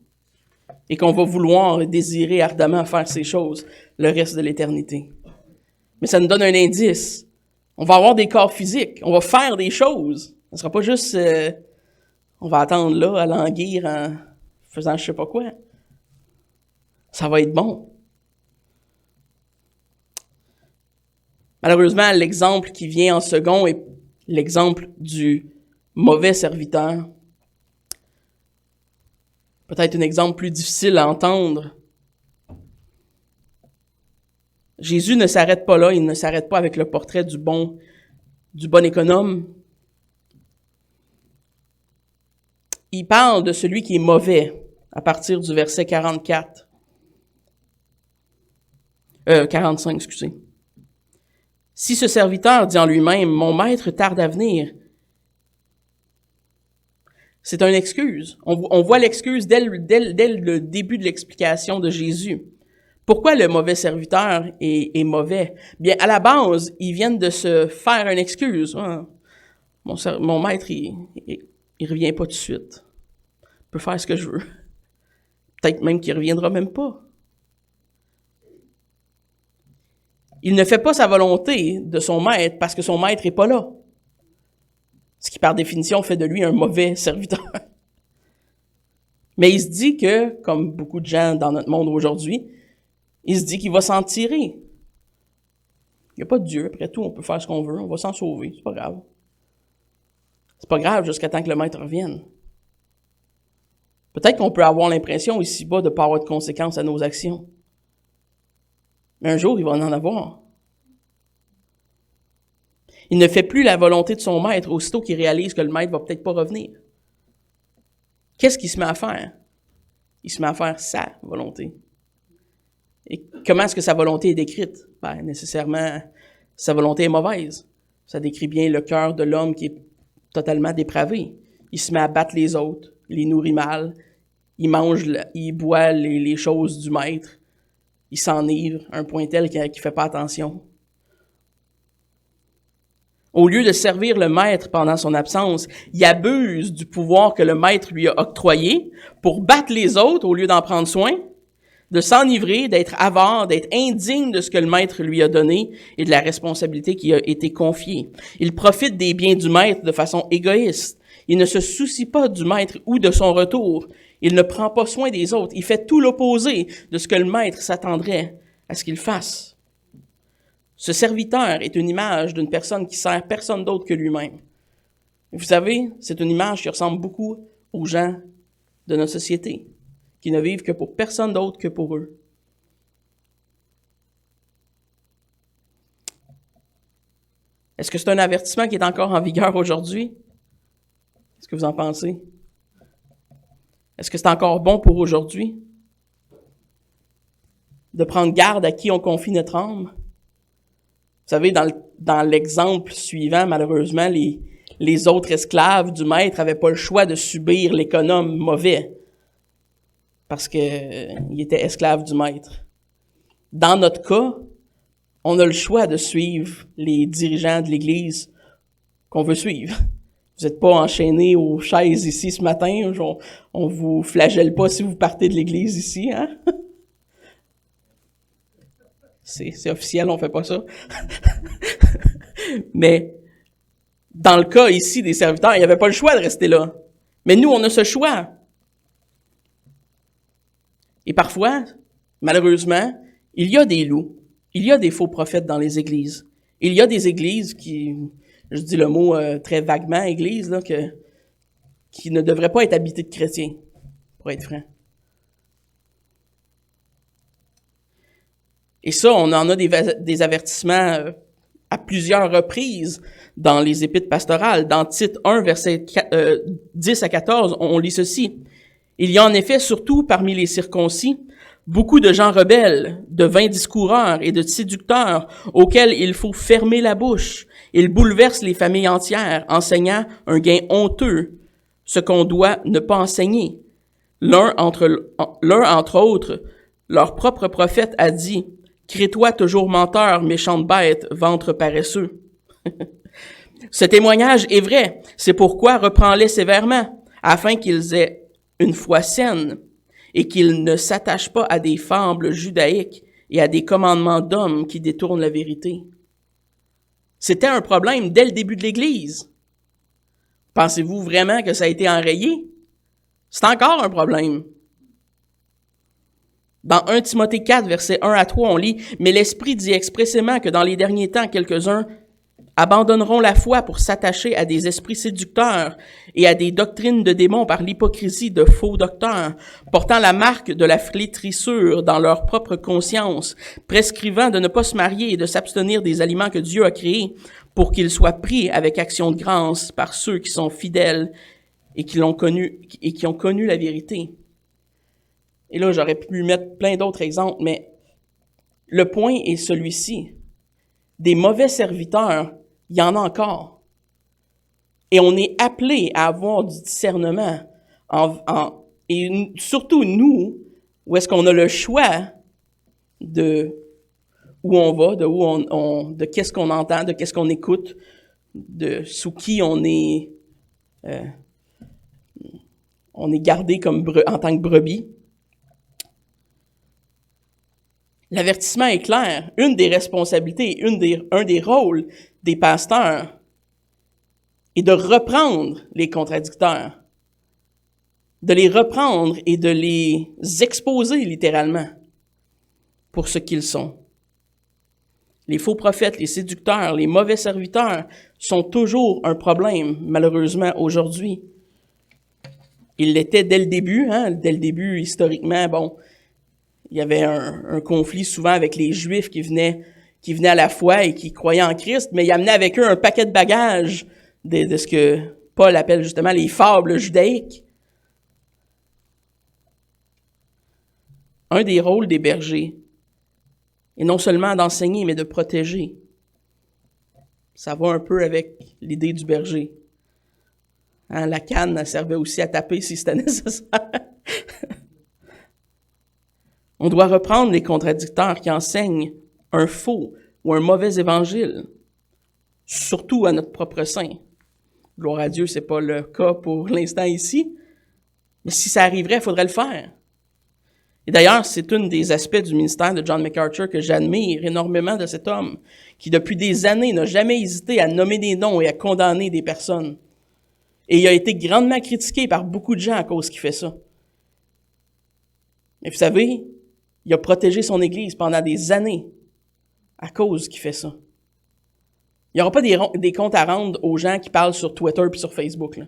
et qu'on va vouloir et désirer ardemment faire ces choses le reste de l'éternité. Mais ça nous donne un indice. On va avoir des corps physiques, on va faire des choses. Ce ne sera pas juste on va attendre là à languir en faisant je sais pas quoi. Ça va être bon. Malheureusement, l'exemple qui vient en second est l'exemple du mauvais serviteur. Peut-être un exemple plus difficile à entendre. Jésus ne s'arrête pas là, il ne s'arrête pas avec le portrait du bon économe. Il parle de celui qui est mauvais à partir du verset 45, excusez. Si ce serviteur dit en lui-même, « Mon maître tarde à venir », c'est une excuse. On voit l'excuse dès le début de l'explication de Jésus. Pourquoi le mauvais serviteur est mauvais? Bien, à la base, ils viennent de se faire une excuse. Ah, mon maître, il revient pas tout de suite. Je peux faire ce que je veux. Peut-être même qu'il reviendra même pas. Il ne fait pas sa volonté de son maître parce que son maître est pas là. Ce qui, par définition, fait de lui un mauvais serviteur. Mais il se dit que, comme beaucoup de gens dans notre monde aujourd'hui, il se dit qu'il va s'en tirer. Il n'y a pas de Dieu. Après tout, on peut faire ce qu'on veut. On va s'en sauver. C'est pas grave. C'est pas grave jusqu'à temps que le maître revienne. Peut-être qu'on peut avoir l'impression ici-bas de ne pas avoir de conséquences à nos actions. Mais un jour, il va en avoir. Il ne fait plus la volonté de son maître aussitôt qu'il réalise que le maître va peut-être pas revenir. Qu'est-ce qu'il se met à faire? Il se met à faire sa volonté. Et comment est-ce que sa volonté est décrite? Ben, nécessairement, sa volonté est mauvaise. Ça décrit bien le cœur de l'homme qui est totalement dépravé. Il se met à battre les autres, les nourrit mal, il mange, il boit les choses du maître, il s'enivre à un point tel qu'il ne fait pas attention. Au lieu de servir le maître pendant son absence, il abuse du pouvoir que le maître lui a octroyé pour battre les autres au lieu d'en prendre soin, de s'enivrer, d'être avare, d'être indigne de ce que le maître lui a donné et de la responsabilité qui a été confiée. Il profite des biens du maître de façon égoïste. Il ne se soucie pas du maître ou de son retour. Il ne prend pas soin des autres. Il fait tout l'opposé de ce que le maître s'attendrait à ce qu'il fasse. Ce serviteur est une image d'une personne qui sert personne d'autre que lui-même. Vous savez, c'est une image qui ressemble beaucoup aux gens de notre société, qui ne vivent que pour personne d'autre que pour eux. Est-ce que c'est un avertissement qui est encore en vigueur aujourd'hui? Qu'est-ce que vous en pensez? Est-ce que c'est encore bon pour aujourd'hui? De prendre garde à qui on confie notre âme? Vous savez, dans l'exemple suivant, malheureusement, les autres esclaves du maître n'avaient pas le choix de subir l'économe mauvais parce qu'il était esclave du maître. Dans notre cas, on a le choix de suivre les dirigeants de l'Église qu'on veut suivre. Vous n'êtes pas enchaînés aux chaises ici ce matin. On vous flagelle pas si vous partez de l'Église ici, hein? C'est officiel, on fait pas ça. Mais dans le cas ici des serviteurs, il n'y avait pas le choix de rester là. Mais nous, on a ce choix. Et parfois, malheureusement, il y a des loups. Il y a des faux prophètes dans les églises. Il y a des églises qui, je dis le mot très vaguement, église, là, qui ne devraient pas être habitées de chrétiens, pour être franc. Et ça, on en a des avertissements à plusieurs reprises dans les épîtres pastorales. Dans Tite 1, versets 10 à 14, on lit ceci. « Il y a en effet, surtout parmi les circoncis, beaucoup de gens rebelles, de vains discoureurs et de séducteurs auxquels il faut fermer la bouche. Ils bouleversent les familles entières, enseignant un gain honteux, ce qu'on doit ne pas enseigner. L'un entre autres, leur propre prophète a dit « Crée-toi toujours menteur, méchante bête, ventre paresseux. » Ce témoignage est vrai, c'est pourquoi reprends-les sévèrement, afin qu'ils aient une foi saine et qu'ils ne s'attachent pas à des fables judaïques et à des commandements d'hommes qui détournent la vérité. C'était un problème dès le début de l'Église. Pensez-vous vraiment que ça a été enrayé? C'est encore un problème. Dans 1 Timothée 4, versets 1 à 3, on lit « Mais l'Esprit dit expressément que dans les derniers temps, quelques-uns abandonneront la foi pour s'attacher à des esprits séducteurs et à des doctrines de démons par l'hypocrisie de faux docteurs, portant la marque de la flétrissure dans leur propre conscience, prescrivant de ne pas se marier et de s'abstenir des aliments que Dieu a créés pour qu'ils soient pris avec action de grâce par ceux qui sont fidèles et qui ont connu la vérité. » Et là, j'aurais pu mettre plein d'autres exemples, mais le point est celui-ci. Des mauvais serviteurs, il y en a encore. Et on est appelé à avoir du discernement. Et surtout nous, où est-ce qu'on a le choix de où on va, de qu'est-ce qu'on entend, de qu'est-ce qu'on écoute, de sous qui on est gardé en tant que brebis. L'avertissement est clair. Une des responsabilités, un des rôles des pasteurs est de reprendre les contradicteurs, de les reprendre et de les exposer littéralement pour ce qu'ils sont. Les faux prophètes, les séducteurs, les mauvais serviteurs sont toujours un problème, malheureusement, aujourd'hui. Ils l'étaient dès le début, dès le début, historiquement, il y avait un conflit souvent avec les Juifs qui venaient à la foi et qui croyaient en Christ, mais ils amenaient avec eux un paquet de bagages de ce que Paul appelle justement les fables judaïques. Un des rôles des bergers est non seulement d'enseigner, mais de protéger. Ça va un peu avec l'idée du berger. La canne, elle servait aussi à taper si c'était nécessaire. On doit reprendre les contradicteurs qui enseignent un faux ou un mauvais évangile, surtout à notre propre sein. Gloire à Dieu, c'est pas le cas pour l'instant ici, mais si ça arriverait, il faudrait le faire. Et d'ailleurs, c'est un des aspects du ministère de John MacArthur que j'admire énormément de cet homme, qui depuis des années n'a jamais hésité à nommer des noms et à condamner des personnes. Et il a été grandement critiqué par beaucoup de gens à cause qu'il fait ça. Mais vous savez, il a protégé son Église pendant des années à cause qu'il fait ça. Il n'y aura pas des comptes à rendre aux gens qui parlent sur Twitter et sur Facebook, là.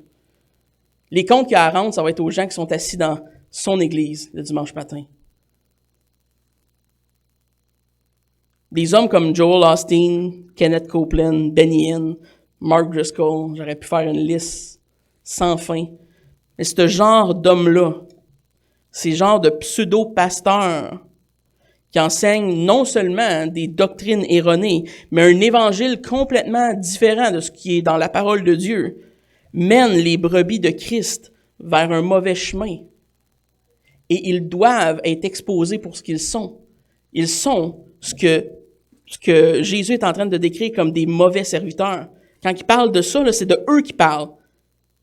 Les comptes qu'il y a à rendre, ça va être aux gens qui sont assis dans son Église le dimanche matin. Des hommes comme Joel Osteen, Kenneth Copeland, Benny Hinn, Mark Driscoll, j'aurais pu faire une liste sans fin. Mais ce genre d'hommes-là, ces genres de pseudo-pasteurs qui enseignent non seulement des doctrines erronées, mais un évangile complètement différent de ce qui est dans la parole de Dieu, mènent les brebis de Christ vers un mauvais chemin. Et ils doivent être exposés pour ce qu'ils sont. Ils sont ce que Jésus est en train de décrire comme des mauvais serviteurs. Quand il parle de ça, là, c'est de eux qui parlent.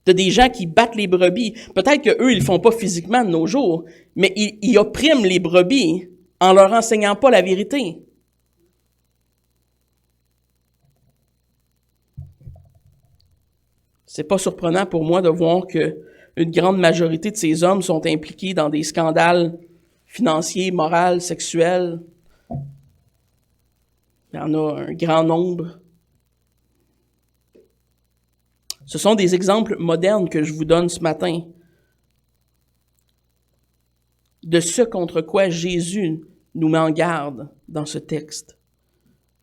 De des gens qui battent les brebis. Peut-être qu'eux, ils le font pas physiquement de nos jours, mais ils oppriment les brebis en leur enseignant pas la vérité. C'est pas surprenant pour moi de voir que une grande majorité de ces hommes sont impliqués dans des scandales financiers, moraux, sexuels. Il y en a un grand nombre. Ce sont des exemples modernes que je vous donne ce matin de ce contre quoi Jésus nous met en garde dans ce texte.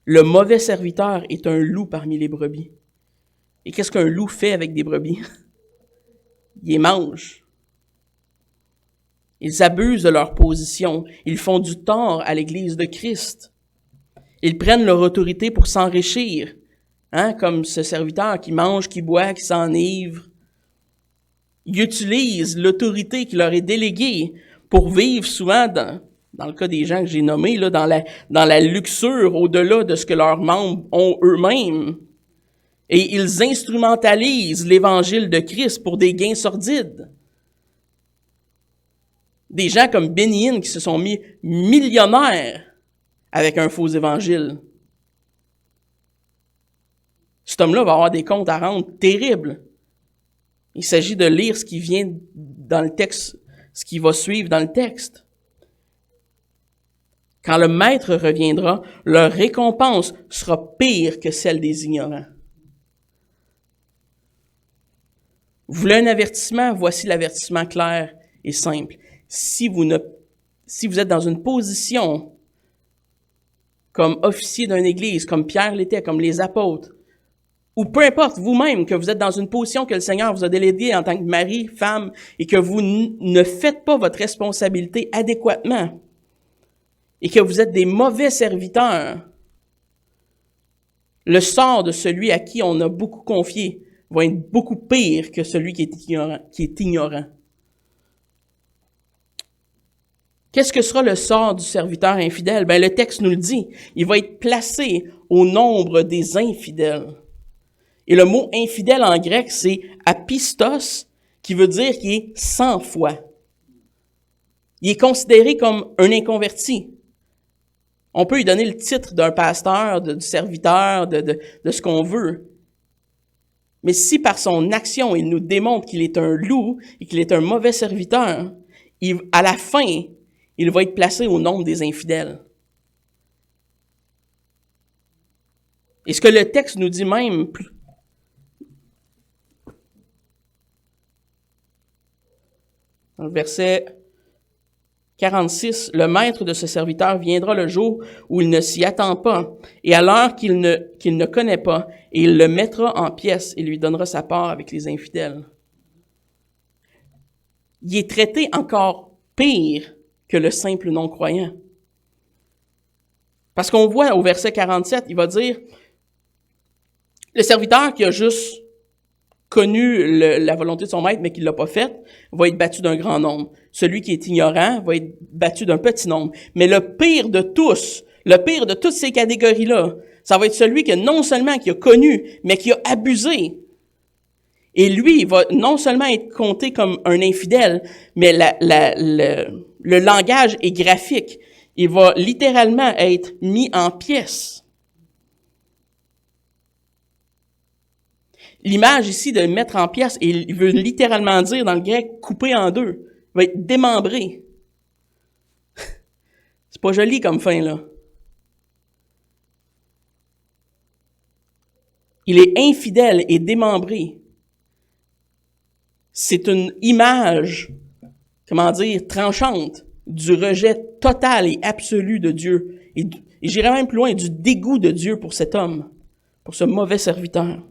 Le mauvais serviteur est un loup parmi les brebis. Et qu'est-ce qu'un loup fait avec des brebis? Il les mange. Ils abusent de leur position. Ils font du tort à l'Église de Christ. Ils prennent leur autorité pour s'enrichir, comme ce serviteur qui mange, qui boit, qui s'enivre. Ils utilisent l'autorité qui leur est déléguée pour vivre souvent, dans le cas des gens que j'ai nommés, là, dans la luxure au-delà de ce que leurs membres ont eux-mêmes. Et ils instrumentalisent l'évangile de Christ pour des gains sordides. Des gens comme Benny Hinn qui se sont mis millionnaires avec un faux évangile. Cet homme-là va avoir des comptes à rendre terribles. Il s'agit de lire ce qui vient dans le texte, ce qui va suivre dans le texte. Quand le maître reviendra, leur récompense sera pire que celle des ignorants. Vous voulez un avertissement? Voici l'avertissement clair et simple. Si vous êtes dans une position comme officier d'une église, comme Pierre l'était, comme les apôtres, ou peu importe vous-même, que vous êtes dans une position que le Seigneur vous a déléguée en tant que mari, femme, et que vous ne faites pas votre responsabilité adéquatement, et que vous êtes des mauvais serviteurs, le sort de celui à qui on a beaucoup confié va être beaucoup pire que celui qui est ignorant. Qu'est-ce que sera le sort du serviteur infidèle? Le texte nous le dit. Il va être placé au nombre des infidèles. Et le mot infidèle en grec, c'est apistos, qui veut dire qu'il est sans foi. Il est considéré comme un inconverti. On peut lui donner le titre d'un pasteur, du serviteur, de ce qu'on veut. Mais si par son action, il nous démontre qu'il est un loup et qu'il est un mauvais serviteur, à la fin, il va être placé au nombre des infidèles. Et ce que le texte nous dit même, dans le verset 46, le maître de ce serviteur viendra le jour où il ne s'y attend pas, et à l'heure qu'il ne connaît pas, et il le mettra en pièces et lui donnera sa part avec les infidèles. Il est traité encore pire que le simple non-croyant. Parce qu'on voit au verset 47, il va dire, le serviteur qui a juste connu la volonté de son maître, mais qui ne l'a pas faite, va être battu d'un grand nombre. Celui qui est ignorant va être battu d'un petit nombre. Mais le pire de toutes ces catégories-là, ça va être celui que non seulement qui a connu, mais qui a abusé. Et lui, il va non seulement être compté comme un infidèle, mais le langage est graphique. Il va littéralement être mis en pièces. L'image ici de mettre en pièces, il veut littéralement dire dans le grec couper en deux. Il va être démembré. C'est pas joli comme fin, là. Il est infidèle et démembré. C'est une image, tranchante du rejet total et absolu de Dieu. Et j'irais même plus loin, du dégoût de Dieu pour cet homme, pour ce mauvais serviteur.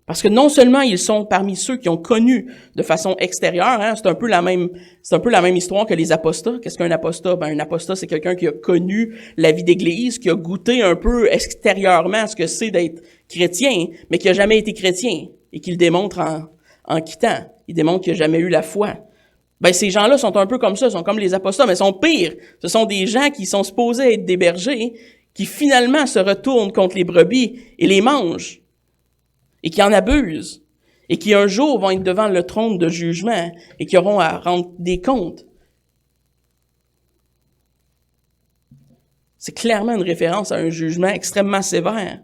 Parce que non seulement ils sont parmi ceux qui ont connu de façon extérieure, c'est un peu la même histoire que les apostats. Qu'est-ce qu'un apostat? Un apostat, c'est quelqu'un qui a connu la vie d'église, qui a goûté un peu extérieurement ce que c'est d'être chrétien, mais qui a jamais été chrétien et qui le démontre en quittant. Il démontre qu'il n'a jamais eu la foi. Ces gens-là sont un peu comme ça, sont comme les apostats, mais sont pires. Ce sont des gens qui sont supposés être des bergers, qui finalement se retournent contre les brebis et les mangent. Et qui en abusent, et qui un jour vont être devant le trône de jugement, et qui auront à rendre des comptes. C'est clairement une référence à un jugement extrêmement sévère.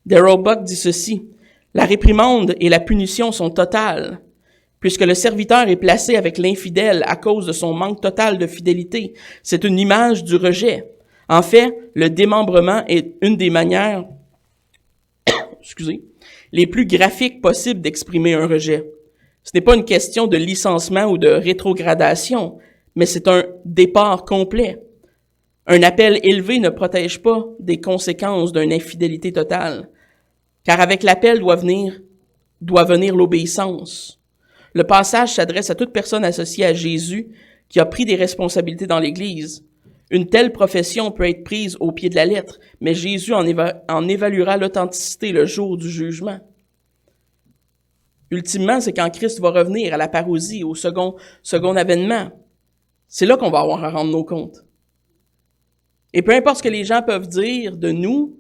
Darrell Buck dit ceci, « La réprimande et la punition sont totales, puisque le serviteur est placé avec l'infidèle à cause de son manque total de fidélité. C'est une image du rejet. En fait, le démembrement est une des manières les plus graphiques possibles d'exprimer un rejet. Ce n'est pas une question de licenciement ou de rétrogradation, mais c'est un départ complet. Un appel élevé ne protège pas des conséquences d'une infidélité totale, car avec l'appel doit venir l'obéissance. Le passage s'adresse à toute personne associée à Jésus qui a pris des responsabilités dans l'Église. Une telle profession peut être prise au pied de la lettre, mais Jésus en évaluera l'authenticité le jour du jugement. Ultimement, c'est quand Christ va revenir à la parousie, au second avènement. C'est là qu'on va avoir à rendre nos comptes. Et peu importe ce que les gens peuvent dire de nous,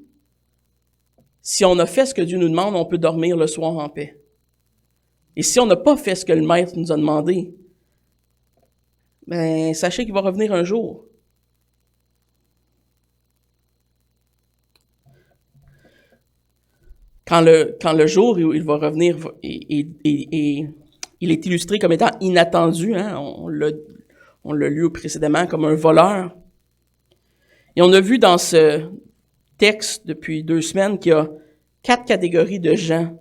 si on a fait ce que Dieu nous demande, on peut dormir le soir en paix. Et si on n'a pas fait ce que le maître nous a demandé, ben, sachez qu'il va revenir un jour. Quand le jour où il va revenir, et il est illustré comme étant inattendu, hein, on l'a lu précédemment comme un voleur. Et on a vu dans ce texte depuis 2 semaines qu'il y a 4 catégories de gens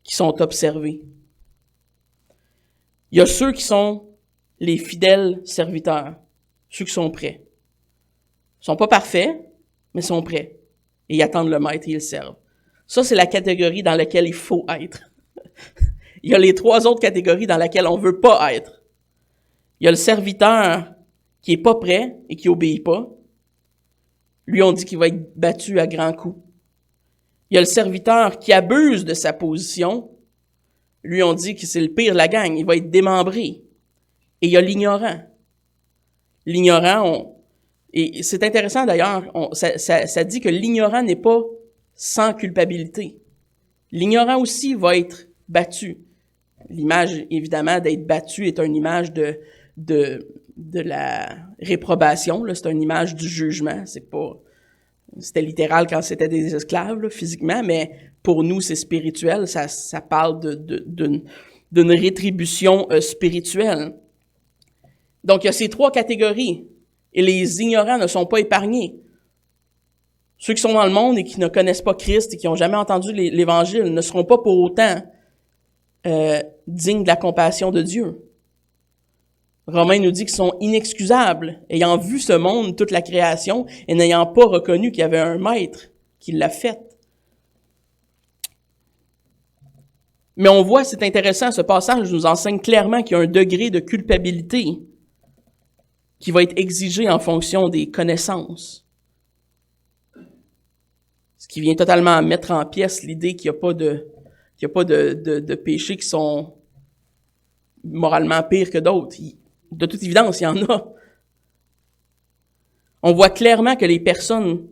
qui sont observés. Il y a ceux qui sont les fidèles serviteurs, ceux qui sont prêts. Ils sont pas parfaits, mais sont prêts. Et ils attendent le maître et ils le servent. Ça, c'est la catégorie dans laquelle il faut être. Il y a les 3 autres catégories dans lesquelles on veut pas être. Il y a le serviteur qui est pas prêt et qui obéit pas. Lui, on dit qu'il va être battu à grands coups. Il y a le serviteur qui abuse de sa position. Lui, on dit que c'est le pire de la gang. Il va être démembré. Et il y a l'ignorant. L'ignorant, et c'est intéressant d'ailleurs, ça dit que l'ignorant n'est pas sans culpabilité. L'ignorant aussi va être battu. L'image, évidemment, d'être battu est une image de la réprobation, là. C'est une image du jugement. C'était littéral quand c'était des esclaves, là, physiquement, mais pour nous, c'est spirituel. Ça parle d'une rétribution spirituelle. Donc, il y a ces 3 catégories. Et les ignorants ne sont pas épargnés. Ceux qui sont dans le monde et qui ne connaissent pas Christ et qui n'ont jamais entendu l'Évangile ne seront pas pour autant dignes de la compassion de Dieu. Romains nous dit qu'ils sont inexcusables, ayant vu ce monde, toute la création, et n'ayant pas reconnu qu'il y avait un maître qui l'a fait. Mais on voit, c'est intéressant, ce passage nous enseigne clairement qu'il y a un degré de culpabilité qui va être exigé en fonction des connaissances. Ce qui vient totalement mettre en pièces l'idée qu'il n'y a pas de péchés qui sont moralement pires que d'autres. De toute évidence, il y en a. On voit clairement que les personnes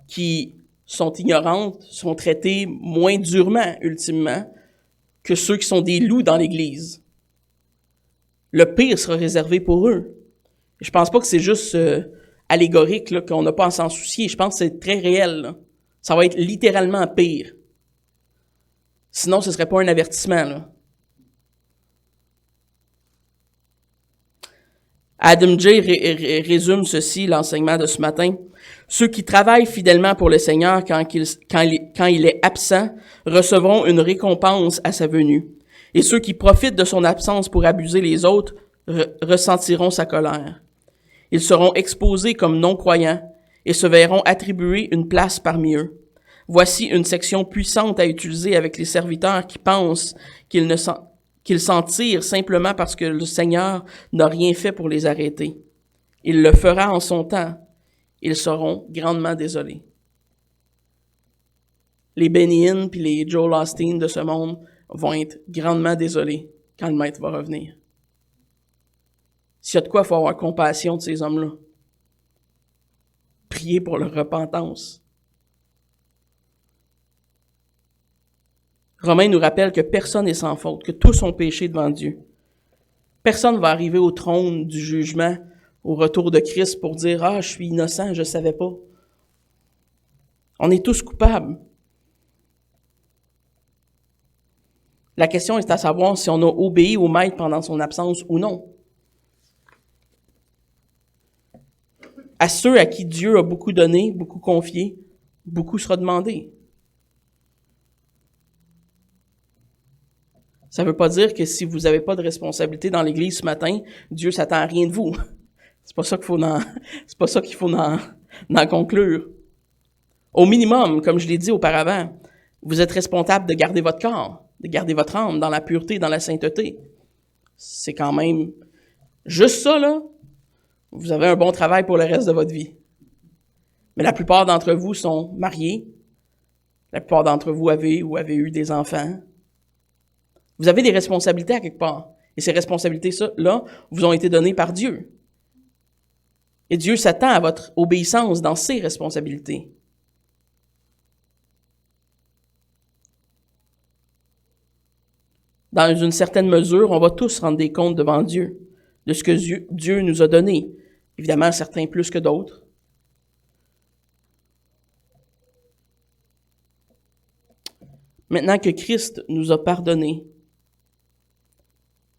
qui sont ignorantes sont traitées moins durement, ultimement, que ceux qui sont des loups dans l'Église. Le pire sera réservé pour eux. Je pense pas que c'est juste allégorique, là, qu'on n'a pas à s'en soucier. Je pense que c'est très réel, là. Ça va être littéralement pire. Sinon, ce serait pas un avertissement, là. Adam J. résume ceci, l'enseignement de ce matin. Ceux qui travaillent fidèlement pour le Seigneur quand il est absent recevront une récompense à sa venue. Et ceux qui profitent de son absence pour abuser les autres ressentiront sa colère. Ils seront exposés comme non-croyants et se verront attribuer une place parmi eux. Voici une section puissante à utiliser avec les serviteurs qui pensent qu'ils s'en tirent simplement parce que le Seigneur n'a rien fait pour les arrêter. Il le fera en son temps. Ils seront grandement désolés. Les Benny Hinn puis les Joel Osteen de ce monde vont être grandement désolés quand le maître va revenir. S'il y a de quoi, il faut avoir compassion de ces hommes-là. Prier pour leur repentance. Romains nous rappelle que personne n'est sans faute, que tous ont péché devant Dieu. Personne ne va arriver au trône du jugement, au retour de Christ pour dire « Ah, je suis innocent, je ne savais pas. » On est tous coupables. La question est à savoir si on a obéi au maître pendant son absence ou non. À ceux à qui Dieu a beaucoup donné, beaucoup confié, beaucoup sera demandé. Ça ne veut pas dire que si vous n'avez pas de responsabilité dans l'Église ce matin, Dieu s'attend à rien de vous. C'est pas ça qu'il faut en conclure. Au minimum, comme je l'ai dit auparavant, vous êtes responsable de garder votre corps, de garder votre âme dans la pureté, dans la sainteté. C'est quand même juste ça, là. Vous avez un bon travail pour le reste de votre vie. Mais la plupart d'entre vous sont mariés. La plupart d'entre vous avez eu des enfants. Vous avez des responsabilités à quelque part. Et ces responsabilités-là vous ont été données par Dieu. Et Dieu s'attend à votre obéissance dans ses responsabilités. Dans une certaine mesure, on va tous rendre des comptes devant Dieu de ce que Dieu nous a donné. Évidemment, certains plus que d'autres. Maintenant que Christ nous a pardonné,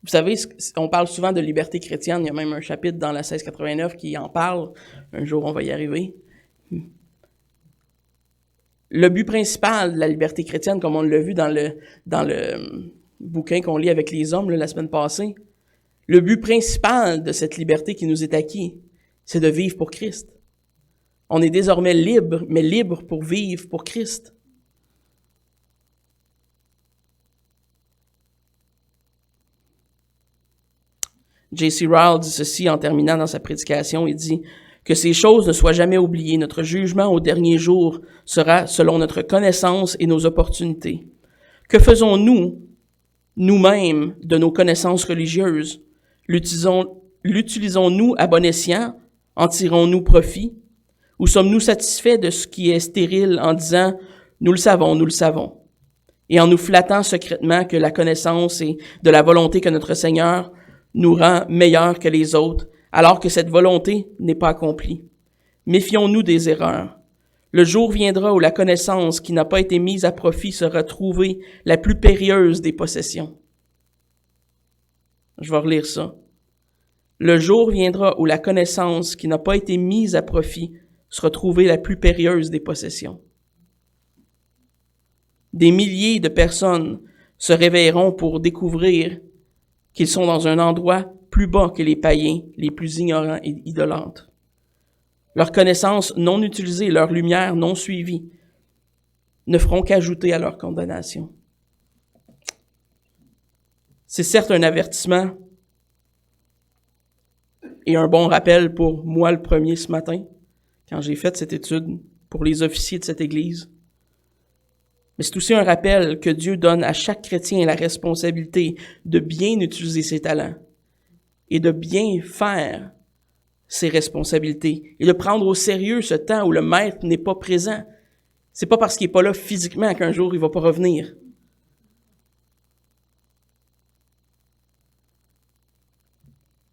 vous savez, on parle souvent de liberté chrétienne, il y a même un chapitre dans la 1689 qui en parle. Un jour, on va y arriver. Le but principal de la liberté chrétienne, comme on l'a vu dans le bouquin qu'on lit avec les hommes la semaine passée, le but principal de cette liberté qui nous est acquis, c'est de vivre pour Christ. On est désormais libre, mais libre pour vivre pour Christ. J.C. Ryle dit ceci en terminant dans sa prédication, il dit « Que ces choses ne soient jamais oubliées, notre jugement au dernier jour sera selon notre connaissance et nos opportunités. Que faisons-nous, nous-mêmes, de nos connaissances religieuses? L'utilisons-nous à bon escient? En tirons-nous profit? Ou sommes-nous satisfaits de ce qui est stérile en disant « Nous le savons, nous le savons » et en nous flattant secrètement que la connaissance et de la volonté que notre Seigneur nous rend meilleurs que les autres, alors que cette volonté n'est pas accomplie. Méfions-nous des erreurs. Le jour viendra où la connaissance qui n'a pas été mise à profit sera trouvée la plus périlleuse des possessions. Je vais relire ça. Le jour viendra où la connaissance qui n'a pas été mise à profit sera trouvée la plus périlleuse des possessions. Des milliers de personnes se réveilleront pour découvrir qu'ils sont dans un endroit plus bas que les païens, les plus ignorants et idolâtres. Leurs connaissances non utilisées, leur lumière non suivie, ne feront qu'ajouter à leur condamnation. C'est certes un avertissement et un bon rappel pour moi le premier ce matin, quand j'ai fait cette étude pour les officiers de cette Église. Mais c'est aussi un rappel que Dieu donne à chaque chrétien la responsabilité de bien utiliser ses talents et de bien faire ses responsabilités et de prendre au sérieux ce temps où le maître n'est pas présent. C'est pas parce qu'il est pas là physiquement qu'un jour il va pas revenir.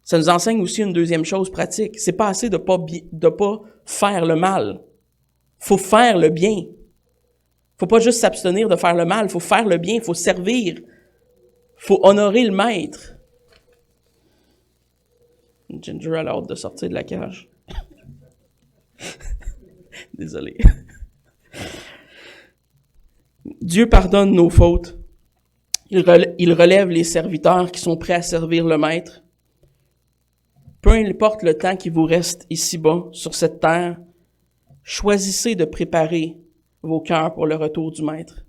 Ça nous enseigne aussi une deuxième chose pratique. C'est pas assez de pas faire le mal. Faut faire le bien. Faut pas juste s'abstenir de faire le mal, faut faire le bien, faut servir, faut honorer le maître. Ginger a hâte de sortir de la cage. Désolé. Dieu pardonne nos fautes. Il relève les serviteurs qui sont prêts à servir le maître. Peu importe le temps qui vous reste ici-bas, sur cette terre, choisissez de préparer vos cœurs pour le retour du Maître.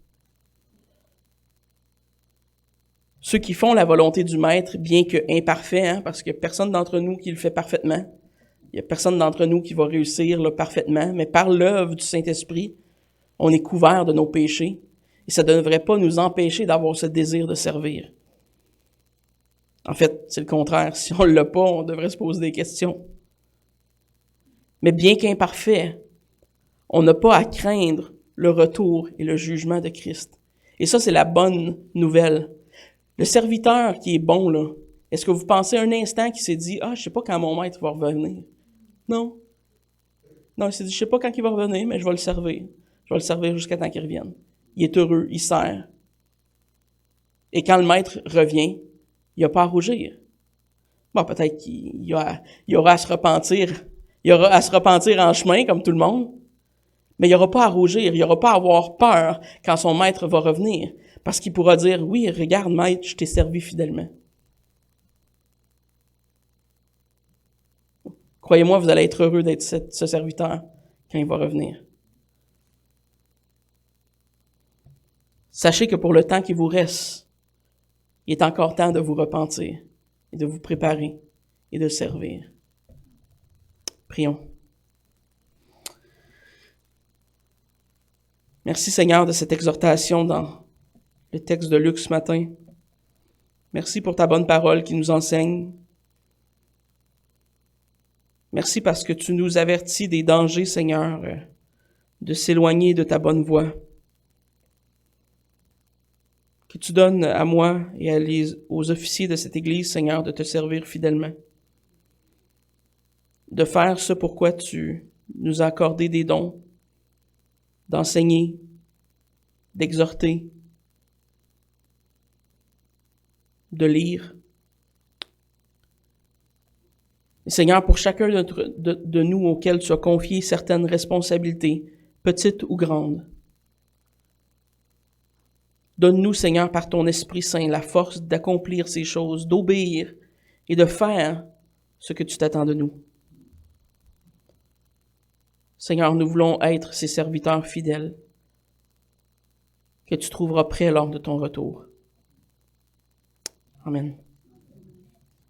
Ceux qui font la volonté du Maître, bien que imparfaits, parce qu'il n'y a personne d'entre nous qui le fait parfaitement, il n'y a personne d'entre nous qui va réussir là, parfaitement, mais par l'œuvre du Saint-Esprit, on est couvert de nos péchés, et ça ne devrait pas nous empêcher d'avoir ce désir de servir. En fait, c'est le contraire. Si on ne l'a pas, on devrait se poser des questions. Mais bien qu'imparfait, on n'a pas à craindre le retour et le jugement de Christ. Et ça, c'est la bonne nouvelle. Le serviteur qui est bon, là, est-ce que vous pensez un instant qu'il s'est dit « Ah, je sais pas quand mon maître va revenir. » Non. Non, il s'est dit « Je sais pas quand il va revenir, mais je vais le servir. Je vais le servir jusqu'à temps qu'il revienne. » Il est heureux, il sert. Et quand le maître revient, il n'a pas à rougir. Bon, peut-être qu'il aura à se repentir. Il aura à se repentir en chemin, comme tout le monde. Mais il n'y aura pas à rougir, il n'y aura pas à avoir peur quand son maître va revenir. Parce qu'il pourra dire, oui, regarde maître, je t'ai servi fidèlement. Croyez-moi, vous allez être heureux d'être ce serviteur quand il va revenir. Sachez que pour le temps qui vous reste, il est encore temps de vous repentir et de vous préparer et de servir. Prions. Merci Seigneur de cette exhortation dans le texte de Luc ce matin. Merci pour ta bonne parole qui nous enseigne. Merci parce que tu nous avertis des dangers, Seigneur, de s'éloigner de ta bonne voie. que tu donnes à moi et aux officiers de cette Église, Seigneur, de te servir fidèlement, de faire ce pourquoi tu nous as accordé des dons, d'enseigner, d'exhorter, de lire. Et Seigneur, pour chacun de nous auxquels tu as confié certaines responsabilités, petites ou grandes, donne-nous, Seigneur, par ton Esprit Saint, la force d'accomplir ces choses, d'obéir et de faire ce que tu t'attends de nous. Seigneur, nous voulons être ces serviteurs fidèles que tu trouveras prêts lors de ton retour. Amen.